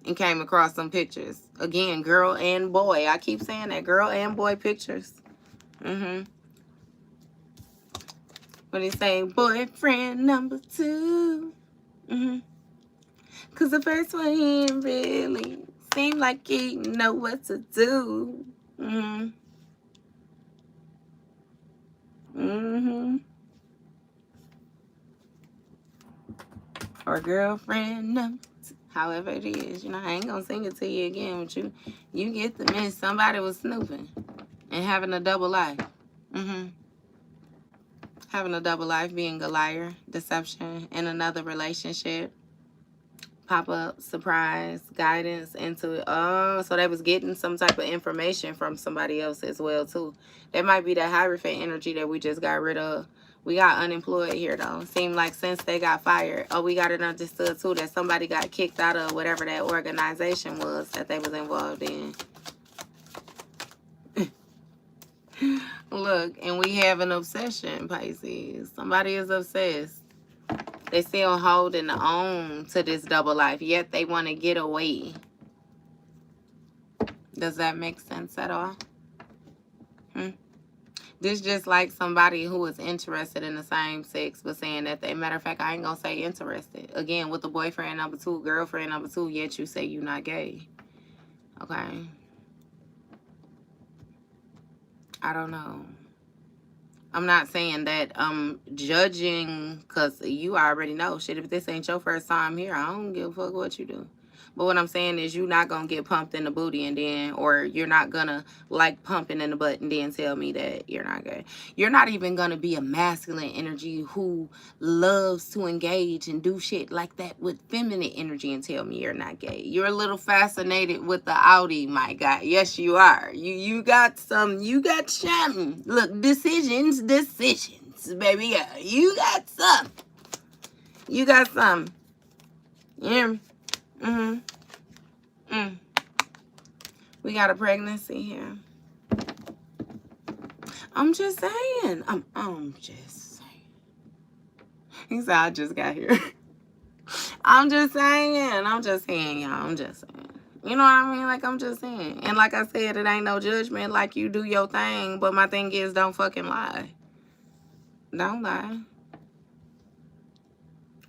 And came across some pictures. Again, girl and boy. I keep saying that. Girl and boy pictures. What do you say? Boyfriend number 2. Because the first one, he didn't really seem like he know what to do. Or girlfriend number 2. However it is. You know, I ain't going to sing it to you again. But you get the miss. Somebody was snooping. And having a double life. Having a double life, being a liar, deception, in another relationship. Pop-up, surprise, guidance into it. Oh, so they was getting some type of information from somebody else as well, too. That might be that Hierophant energy that we just got rid of. We got unemployed here, though. Seemed like since they got fired. Oh, we got it understood, too, that somebody got kicked out of whatever that organization was that they was involved in. Look, and we have an obsession, Pisces. Somebody is obsessed. They still holding on to this double life, yet they want to get away. Does that make sense at all? This just like somebody who is interested in the same sex, but saying that they, matter of fact, I ain't gonna say interested. Again, with the boyfriend number 2, girlfriend number 2, yet you say you're not gay. Okay. I don't know. I'm not saying that I'm judging, because you already know. Shit, if this ain't your first time here, I don't give a fuck what you do. But what I'm saying is you're not going to get pumped in the booty and then, or you're not going to like pumping in the butt and then tell me that you're not gay. You're not even going to be a masculine energy who loves to engage and do shit like that with feminine energy and tell me you're not gay. You're a little fascinated with the Audi, my guy. Yes, you are. You got some, look, decisions, baby. Yeah, you got some. You got some. Yeah. We got a pregnancy here. I'm just saying. I'm just saying. He said I just got here. I'm just saying, y'all. I'm just saying. You know what I mean? Like, I'm just saying. And like I said, it ain't no judgment. Like, you do your thing. But my thing is, don't fucking lie. Don't lie.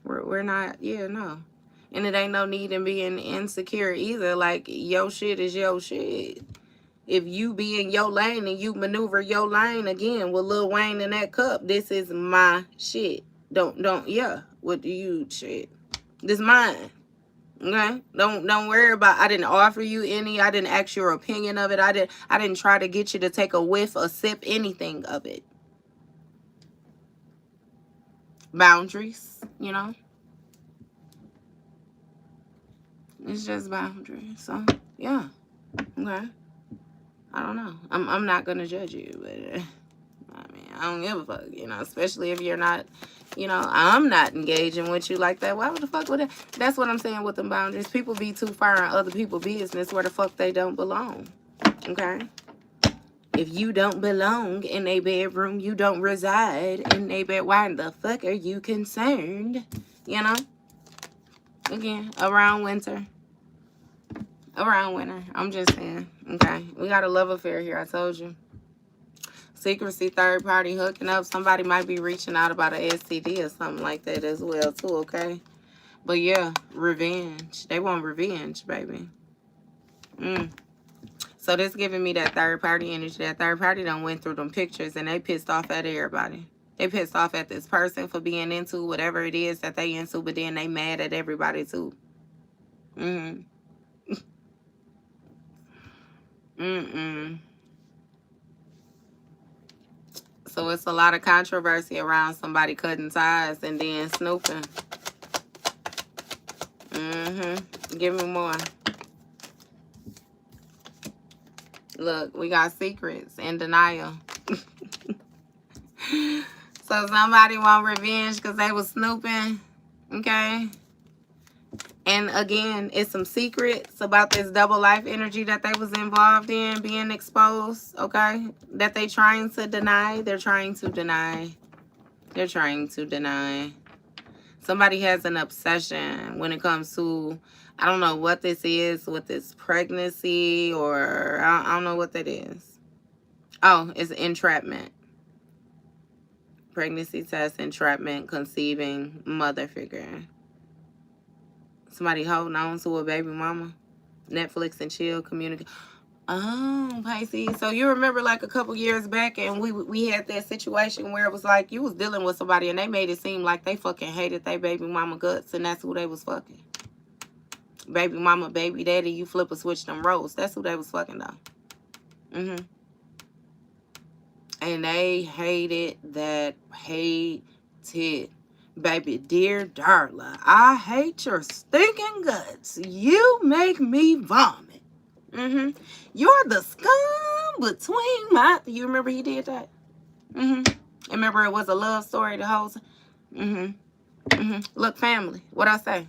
We're not, yeah, no. And it ain't no need in being insecure either. Like, your shit is your shit. If you be in your lane and you maneuver your lane again with Lil Wayne in that cup, this is my shit. Yeah. What do you shit? This mine. Okay? Don't worry about, I didn't offer you any. I didn't ask your opinion of it. I didn't try to get you to take a whiff, a sip, anything of it. Boundaries, you know? It's just boundaries. So, yeah. Okay. I don't know. I'm not going to judge you, but I mean, I don't give a fuck, you know, especially if you're not You know, I'm not engaging with you like that. Why the fuck would that? That's what I'm saying with them boundaries. People be too far in other people's business where the fuck they don't belong. Okay? If you don't belong in a bedroom, you don't reside in a bed. Why the fuck are you concerned? You know? Again, around winter. Around winter. I'm just saying. Okay? We got a love affair here. I told you. Secrecy, third party hooking up. Somebody might be reaching out about an STD or something like that as well, too, okay? But yeah, revenge. They want revenge, baby. So this giving me that third party energy. That third party done went through them pictures and they pissed off at everybody. They pissed off at this person for being into whatever it is that they into, but then they mad at everybody too. So it's a lot of controversy around somebody cutting ties and then snooping. Give me more. Look, we got secrets and denial. So somebody want revenge because they was snooping. Okay? And again, it's some secrets about this double life energy that they was involved in being exposed. Okay? That they trying to deny. They're trying to deny. They're trying to deny. Somebody has an obsession when it comes to, I don't know what this is with this pregnancy, or I don't know what that is. Oh, it's entrapment. Pregnancy test, entrapment, conceiving, mother figure. Somebody holding on to a baby mama. Netflix and chill, communicate. Oh, Pisces. So you remember like a couple years back and we had that situation where it was like you was dealing with somebody and they made it seem like they fucking hated their baby mama guts and that's who they was fucking. Baby mama, baby daddy, you flip a switch them roles. That's who they was fucking though. And they hated that, hated. Baby, dear Darla, I hate your stinking guts. You make me vomit. You're the scum between my... You remember he did that? Remember it was a love story the whole time? Look, family. What I say?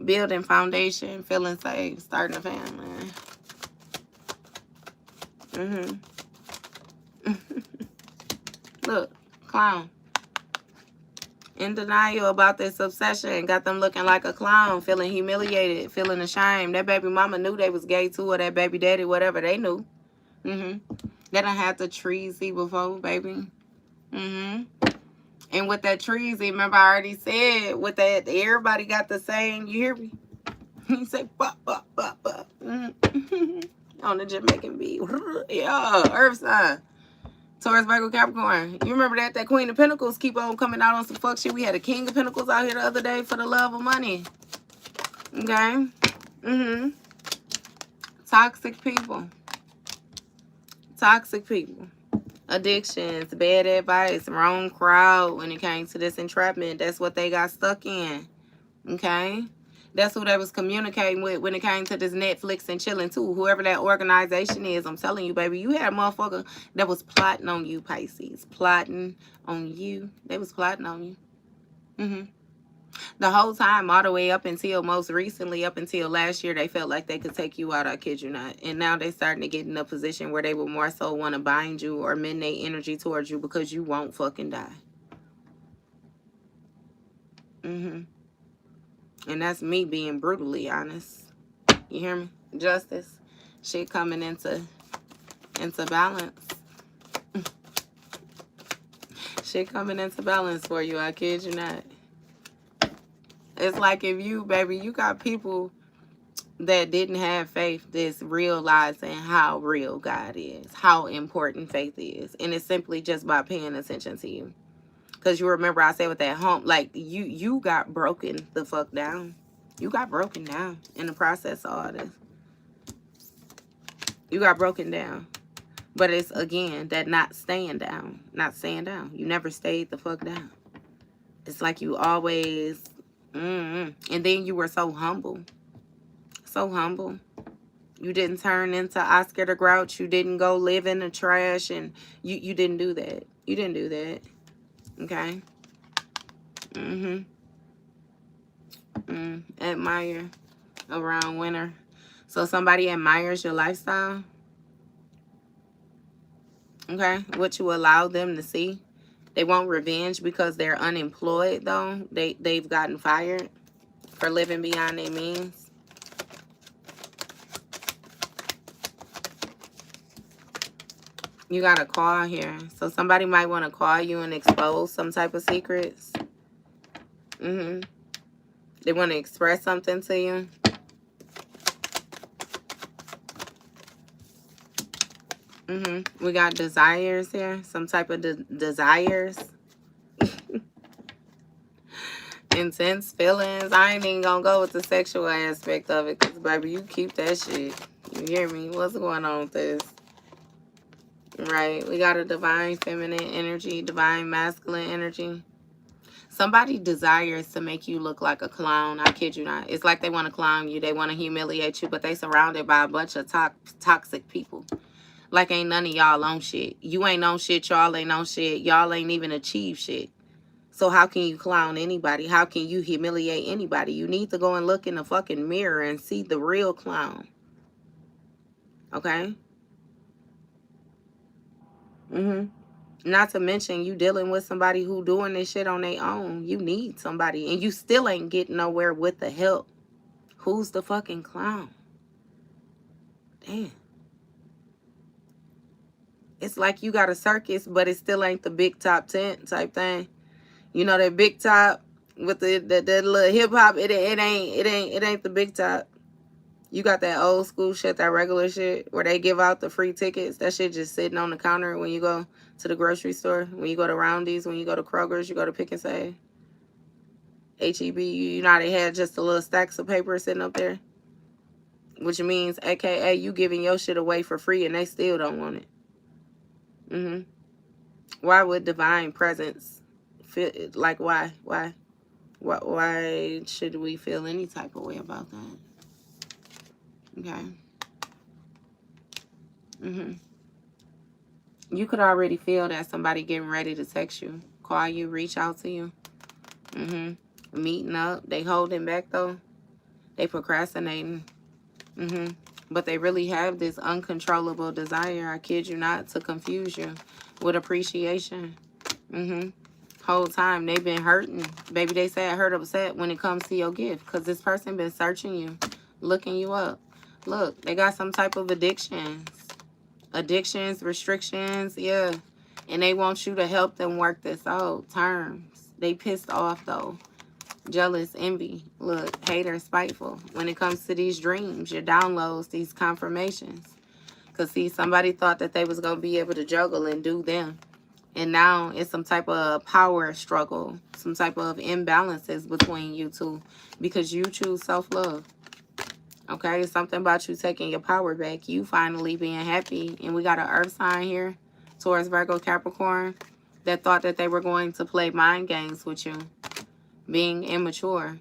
Building foundation, feeling safe, starting a family. Look, clown. In denial about this obsession. Got them looking like a clown, feeling humiliated, feeling ashamed. That baby mama knew they was gay too, or that baby daddy, whatever, they knew. They done had the treasy before, baby. And with that treasy, remember I already said, with that, everybody got the same, you hear me? He say, bop, bop, bop, bop. On the Jamaican beat. Yeah, earth sign. Taurus, Virgo, Capricorn. You remember that? That Queen of Pentacles keep on coming out on some fuck shit. We had a King of Pentacles out here the other day for the love of money. Okay? Toxic people. Toxic people. Addictions, bad advice, wrong crowd when it came to this entrapment. That's what they got stuck in. Okay? That's who they was communicating with when it came to this Netflix and chilling too. Whoever that organization is, I'm telling you, baby, you had a motherfucker that was plotting on you, Pisces. Plotting on you. They was plotting on you. The whole time, all the way up until most recently, up until last year, they felt like they could take you out, I kid you not. And now they starting to get in a position where they would more so want to bind you or mend their energy towards you because you won't fucking die. And that's me being brutally honest. You hear me? Justice. Shit coming into balance. Shit coming into balance for you, I kid you not. It's like if you, baby, you got people that didn't have faith that's realizing how real God is, how important faith is. And it's simply just by paying attention to you. Because you remember I said with that hump, like you got broken the fuck down. You got broken down in the process of all this. You got broken down. But it's, again, that not staying down. Not staying down. You never stayed the fuck down. It's like you always... And then you were so humble. So humble. You didn't turn into Oscar the Grouch. You didn't go live in the trash, and you didn't do that. You didn't do that. Okay? Admire around winter. So somebody admires your lifestyle. Okay? What you allow them to see. They want revenge because they're unemployed, though. They've gotten fired for living beyond their means. You got a call here. So somebody might want to call you and expose some type of secrets. They want to express something to you. We got desires here. Some type of desires. Intense feelings. I ain't even gonna go with the sexual aspect of it, because baby, you keep that shit. You hear me? What's going on with this? Right? We got a divine feminine energy, divine masculine energy. Somebody desires to make you look like a clown. I kid you not. It's like they want to clown you. They want to humiliate you, but they surrounded by a bunch of toxic people. Like ain't none of y'all on shit. You ain't on shit. Y'all ain't on shit. Y'all ain't even achieved shit. So how can you clown anybody? How can you humiliate anybody? You need to go and look in the fucking mirror and see the real clown. Okay? Not to mention you dealing with somebody who doing this shit on their own. You need somebody. And you still ain't getting nowhere with the help. Who's the fucking clown? Damn. It's like you got a circus, but it still ain't the big top tent type thing. You know that big top with the little hip hop. It ain't the big top. You got that old school shit, that regular shit where they give out the free tickets. That shit just sitting on the counter when you go to the grocery store, when you go to Roundy's, when you go to Kroger's, you go to Pick and Save, HEB. You know they had just a little stacks of paper sitting up there, which means AKA you giving your shit away for free and they still don't want it. Why would divine presence feel like why should we feel any type of way about that? Okay. You could already feel that somebody getting ready to text you, call you, reach out to you. Meeting up. They holding back though. They procrastinating. But they really have this uncontrollable desire, I kid you not, to confuse you with appreciation. Whole time they've been hurting. Baby, they sad, hurt, upset when it comes to your gift. Because this person been searching you, looking you up. Look, they got some type of addictions. Addictions, restrictions, yeah. And they want you to help them work this out. Terms. They pissed off though. Jealous, envy, look, hater, spiteful. When it comes to these dreams, your downloads, these confirmations. Because see, somebody thought that they was going to be able to juggle and do them. And now it's some type of power struggle. Some type of imbalances between you two. Because you choose self-love. Okay, it's something about you taking your power back. You finally being happy. And we got an earth sign here. Taurus, Virgo, Capricorn. That thought that they were going to play mind games with you. Being immature.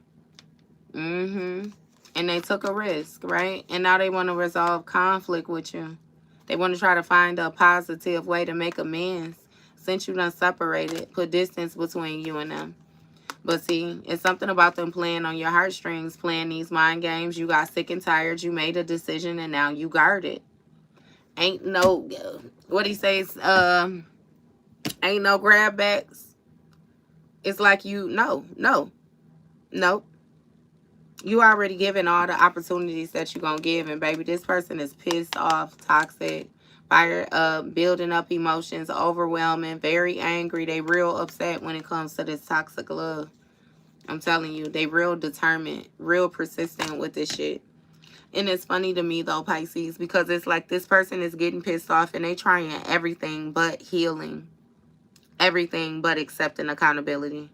And they took a risk, right? And now they want to resolve conflict with you. They want to try to find a positive way to make amends. Since you done separated, put distance between you and them. But see, it's something about them playing on your heartstrings, playing these mind games. You got sick and tired. You made a decision and now you guard it. Ain't no, what he says, ain't no grab backs. It's like you, no. You already given all the opportunities that you're going to give. And baby, this person is pissed off, toxic, fire, building up emotions, overwhelming, very angry. They real upset when it comes to this toxic love. I'm telling you, they real determined, real persistent with this shit. And it's funny to me though, Pisces, because it's like this person is getting pissed off and they trying everything but healing. Everything but accepting accountability.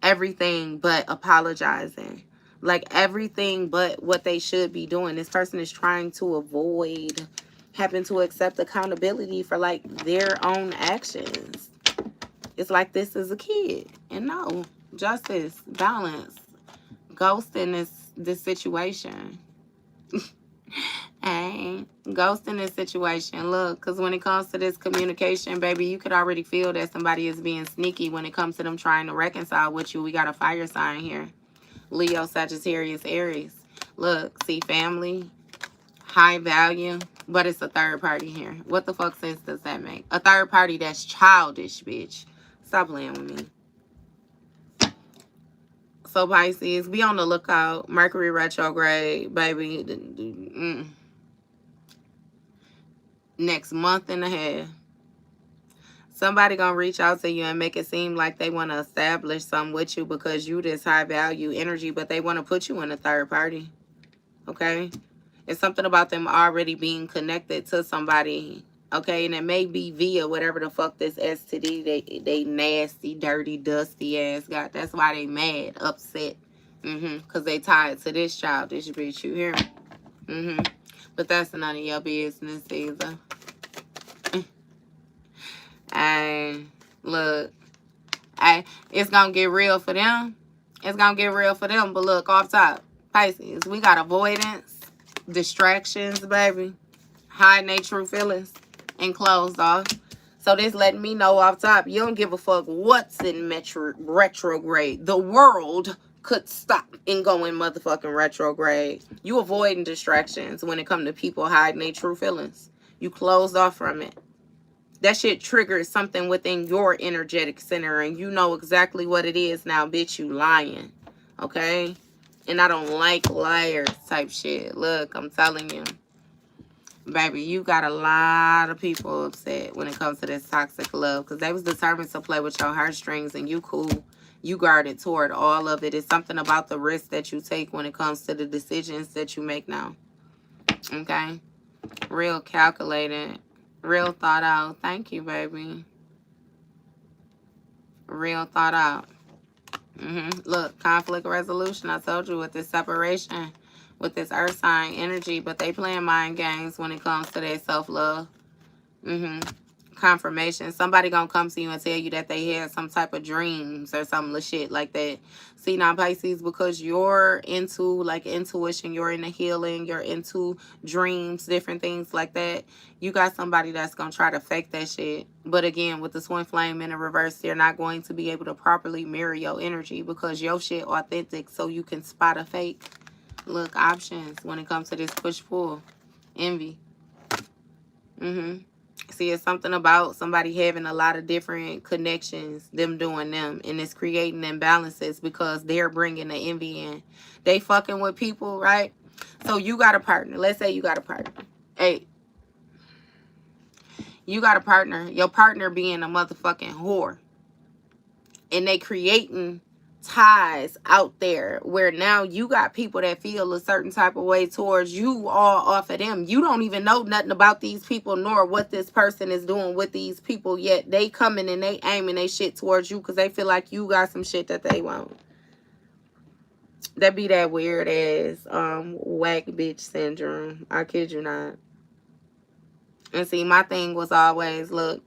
Everything but apologizing. Like everything but what they should be doing. This person is trying to avoid having to accept accountability for like their own actions. It's like this is a kid. And no, justice, balance, ghost in this situation. Hey, ghost in this situation. Look, because when it comes to this communication, baby, you could already feel that somebody is being sneaky when it comes to them trying to reconcile with you. We got a fire sign here. Leo, Sagittarius, Aries. Look, see, family, high value, but it's a third party here. What the fuck sense does that make? A third party that's childish, bitch. Stop playing with me. So, Pisces, be on the lookout. Mercury retrograde, baby. Next month and a half. Somebody gonna reach out to you and make it seem like they want to establish something with you because you this high value energy, but they want to put you in a third party. Okay? It's something about them already being connected to somebody. Okay? And it may be via whatever the fuck this STD they nasty, dirty, dusty ass got. That's why they mad, upset. Because they tied to this childish bitch, you hear me? But that's none of your business either. And look, it's gonna get real for them. It's gonna get real for them. But look, off top, Pisces, we got avoidance, distractions, baby, hiding their true feelings, and closed off. So this letting me know off top, you don't give a fuck what's in retrograde. The world could stop and go in motherfucking retrograde. You avoiding distractions when it come to people hiding their true feelings. You closed off from it. That shit triggers something within your energetic center, and you know exactly what it is now, bitch. You lying, okay? And I don't like liars type shit. Look, I'm telling you, baby, you got a lot of people upset when it comes to this toxic love because they was determined to play with your heartstrings, and you cool. You guarded toward all of it. It's something about the risk that you take when it comes to the decisions that you make now, okay? Real calculated. Real thought out. Thank you, baby. Real thought out. Look, conflict resolution. I told you with this separation, with this earth sign energy, but they playing mind games when it comes to their self-love. Confirmation. Somebody gonna come to you and tell you that they had some type of dreams or some shit like that. See now, Pisces, because you're into like intuition, you're into healing, you're into dreams, different things like that. You got somebody that's gonna try to fake that shit. But again, with the twin flame in the reverse, they're not going to be able to properly mirror your energy because your shit authentic, so you can spot a fake. Look, options when it comes to this push-pull. Envy. See, it's something about somebody having a lot of different connections, them doing them, and it's creating imbalances because they're bringing the envy in. They fucking with people, right? So you got a partner. Let's say you got a partner. Hey, you got a partner. Your partner being a motherfucking whore. And they creating ties out there where now you got people that feel a certain type of way towards you all off of them. You don't even know nothing about these people nor what this person is doing with these people, yet they coming and they aiming they shit towards you because they feel like you got some shit that they want. That be that weird ass whack bitch syndrome. I kid you not. And see, my thing was always, look,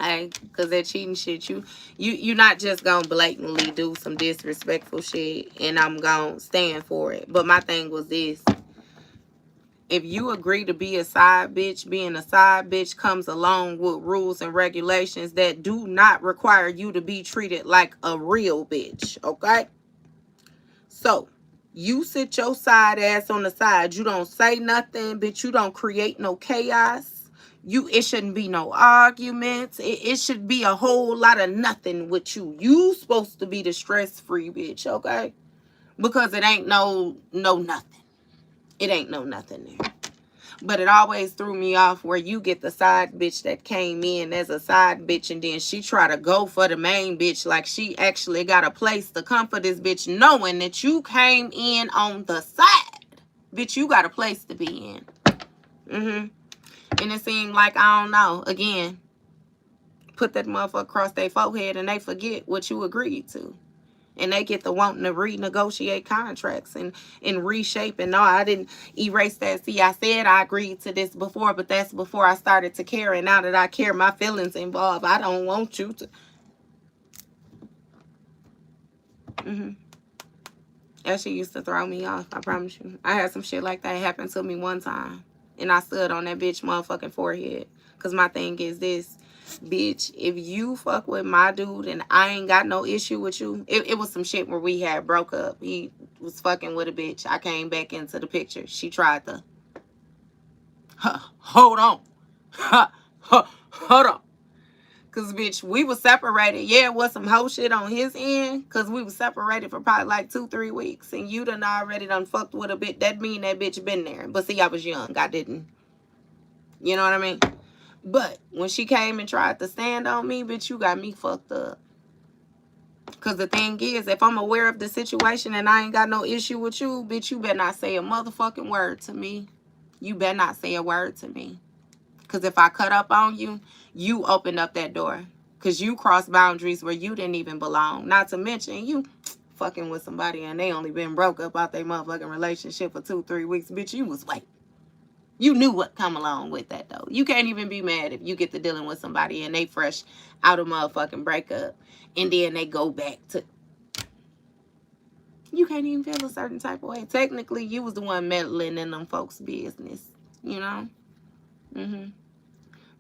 hey, because that cheating shit, you not just gonna blatantly do some disrespectful shit and I'm gonna stand for it. But my thing was this: if you agree to be a side bitch, being a side bitch comes along with rules and regulations that do not require you to be treated like a real bitch, okay? So you sit your side ass on the side. You don't say nothing, bitch. You don't create no chaos. It shouldn't be no arguments. It should be a whole lot of nothing with you. You supposed to be the stress-free bitch, okay? Because it ain't no nothing. It ain't no nothing there. But it always threw me off where you get the side bitch that came in as a side bitch and then she try to go for the main bitch like she actually got a place to come for this bitch knowing that you came in on the side. Bitch, you got a place to be in. And it seemed like, I don't know, again, put that motherfucker across their forehead and they forget what you agreed to. And they get the wanting to renegotiate contracts and reshape. And no, I didn't erase that. See, I said I agreed to this before, but that's before I started to care. And now that I care, my feelings involved. I don't want you to. That shit used to throw me off, I promise you. I had some shit like that happen to me one time. And I stood on that bitch motherfucking forehead. Because my thing is this. Bitch, if you fuck with my dude and I ain't got no issue with you. It was some shit where we had broke up. He was fucking with a bitch. I came back into the picture. She tried to. Hold on. Hold on. Because, bitch, we were separated. Yeah, it was some whole shit on his end. Because we were separated for probably like 2-3 weeks. And you done already done fucked with a bitch. That mean that bitch been there. But see, I was young. I didn't. You know what I mean? But when she came and tried to stand on me, bitch, you got me fucked up. Because the thing is, if I'm aware of the situation and I ain't got no issue with you, bitch, you better not say a motherfucking word to me. You better not say a word to me. Because if I cut up on you, you opened up that door. Because you crossed boundaries where you didn't even belong. Not to mention, you fucking with somebody and they only been broke up out their motherfucking relationship for 2-3 weeks. Bitch, you was waiting. You knew what come along with that, though. You can't even be mad if you get to dealing with somebody and they fresh out of motherfucking breakup. And then they go back to... You can't even feel a certain type of way. Technically, you was the one meddling in them folks' business. You know?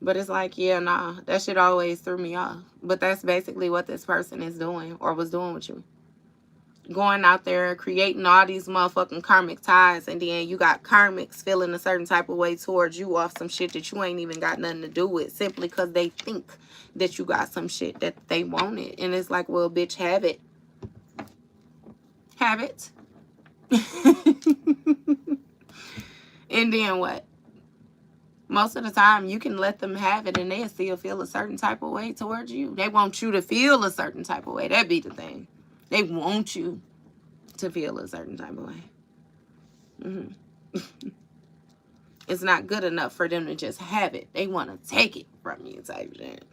But it's like, yeah, nah. That shit always threw me off. But that's basically what this person is doing or was doing with you. Going out there, creating all these motherfucking karmic ties, and then you got karmics feeling a certain type of way towards you off some shit that you ain't even got nothing to do with, simply because they think that you got some shit that they wanted. And it's like, well, bitch, have it. Have it. And then what? Most of the time, you can let them have it and they'll still feel a certain type of way towards you. They want you to feel a certain type of way. That be the thing. They want you to feel a certain type of way. It's not good enough for them to just have it. They want to take it from you type shit.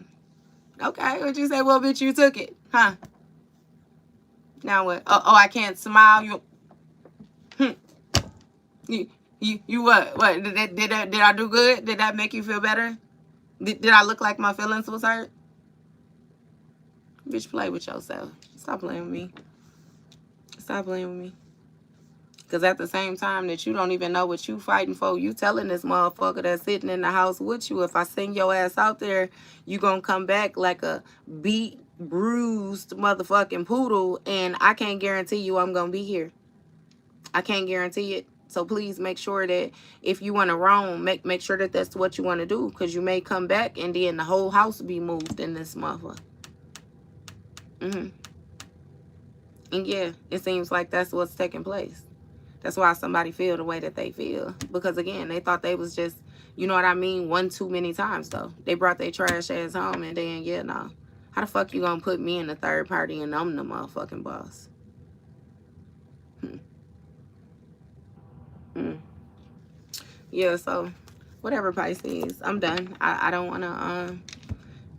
Okay, what you say? Well, bitch, you took it. Huh? Now what? Oh, I can't smile. You what? What? Did I do good? Did that make you feel better? Did I look like my feelings was hurt? Bitch, play with yourself. Stop playing with me. Stop playing with me. Because at the same time that you don't even know what you fighting for, you telling this motherfucker that's sitting in the house with you, if I send your ass out there, you gonna come back like a beat, bruised motherfucking poodle, and I can't guarantee you I'm gonna be here. I can't guarantee it. So please make sure that if you want to roam, make sure that that's what you want to do. Because you may come back and then the whole house be moved in this motherfucker. And yeah, it seems like that's what's taking place. That's why somebody feel the way that they feel. Because again, they thought they was just, you know what I mean, one too many times though. They brought their trash ass home and then, yeah, no. How the fuck you gonna put me in the third party and I'm the motherfucking boss? Yeah, so whatever, Pisces. I'm done. I don't want to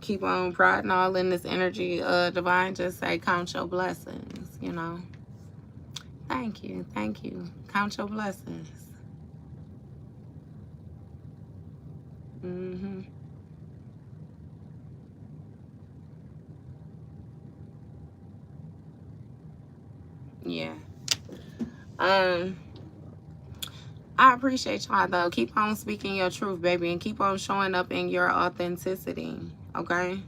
keep on prodding all in this energy. Divine, just say count your blessings, you know. Thank you. Thank you. Count your blessings. Yeah. I appreciate y'all, though. Keep on speaking your truth, baby, and keep on showing up in your authenticity, okay?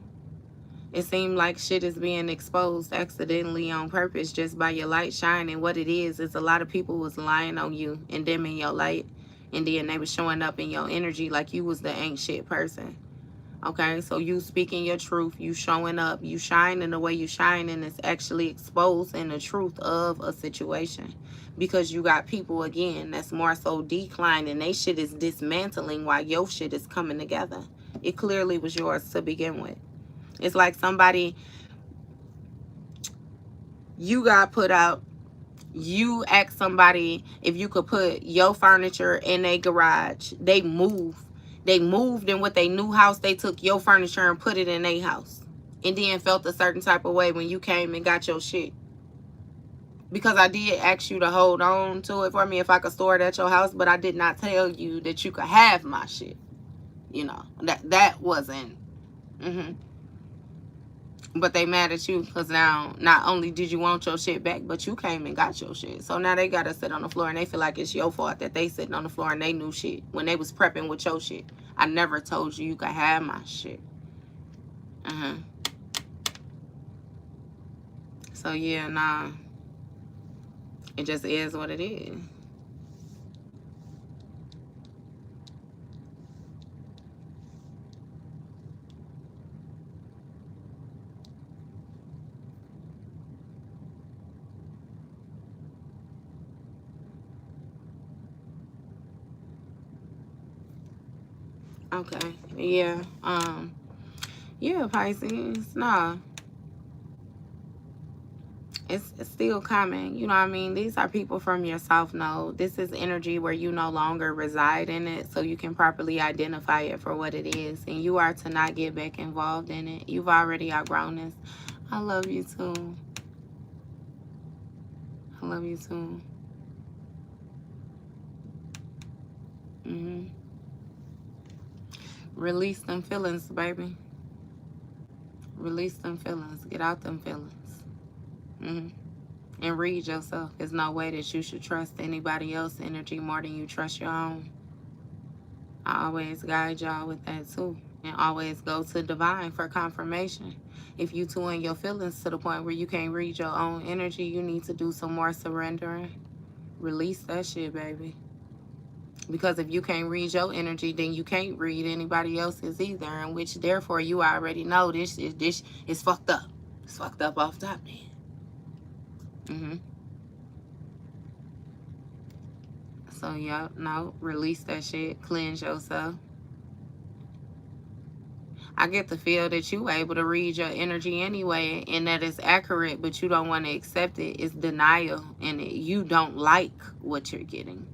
It seemed like shit is being exposed accidentally on purpose just by your light shining. What it is a lot of people was lying on you and dimming your light, and then they was showing up in your energy like you was the ain't shit person. Okay, so you speaking your truth, you showing up, you shining the way you shining is actually exposing the truth of a situation. Because you got people, again, that's more so declining. They shit is dismantling while your shit is coming together. It clearly was yours to begin with. It's like somebody, you got put out, you asked somebody if you could put your furniture in a garage. They moved in with their new house. They took your furniture and put it in their house. And then felt a certain type of way when you came and got your shit. Because I did ask you to hold on to it for me if I could store it at your house. But I did not tell you that you could have my shit. You know, that wasn't. But they mad at you because now not only did you want your shit back, but you came and got your shit. So now they got to sit on the floor and they feel like it's your fault that they sitting on the floor and they knew shit when they was prepping with your shit. I never told you you could have my shit. So yeah, nah. It just is what it is. Okay. Yeah. Yeah, Pisces. Nah. It's still coming. You know what I mean? These are people from your South Node. This is energy where you no longer reside in it, so you can properly identify it for what it is. And you are to not get back involved in it. You've already outgrown this. I love you too. I love you too. Release them feelings, baby. Release them feelings. Get out them feelings. And read yourself. There's no way that you should trust anybody else's energy more than you trust your own. I always guide y'all with that too. And always go to divine for confirmation. If you too in your feelings to the point where you can't read your own energy, you need to do some more surrendering. Release that shit, baby. Because if you can't read your energy, then you can't read anybody else's either. In which therefore you already know this is fucked up. It's fucked up off top then. So yeah, no, release that shit. Cleanse yourself. I get the feel that you able to read your energy anyway and that it's accurate, but you don't want to accept it. It's denial in it. You don't like what you're getting,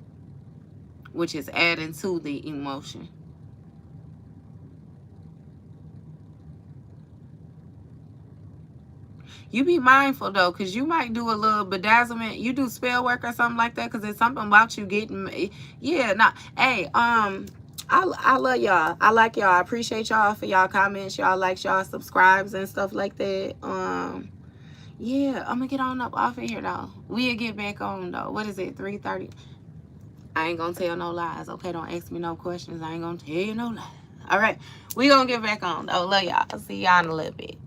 which is adding to the emotion. You be mindful though, because you might do a little bedazzlement. You do spell work or something like that, because it's something about you getting, yeah, nah. Hey, I love y'all. I like y'all. I appreciate y'all for y'all comments, y'all likes, y'all subscribes and stuff like that. Yeah, I'm gonna get on up off of here though. We'll get back on though. What is it, 3:30? I ain't gonna tell no lies, okay? Don't ask me no questions. I ain't gonna tell you no lies. All right, we gonna get back on though. Love y'all. See y'all in a little bit.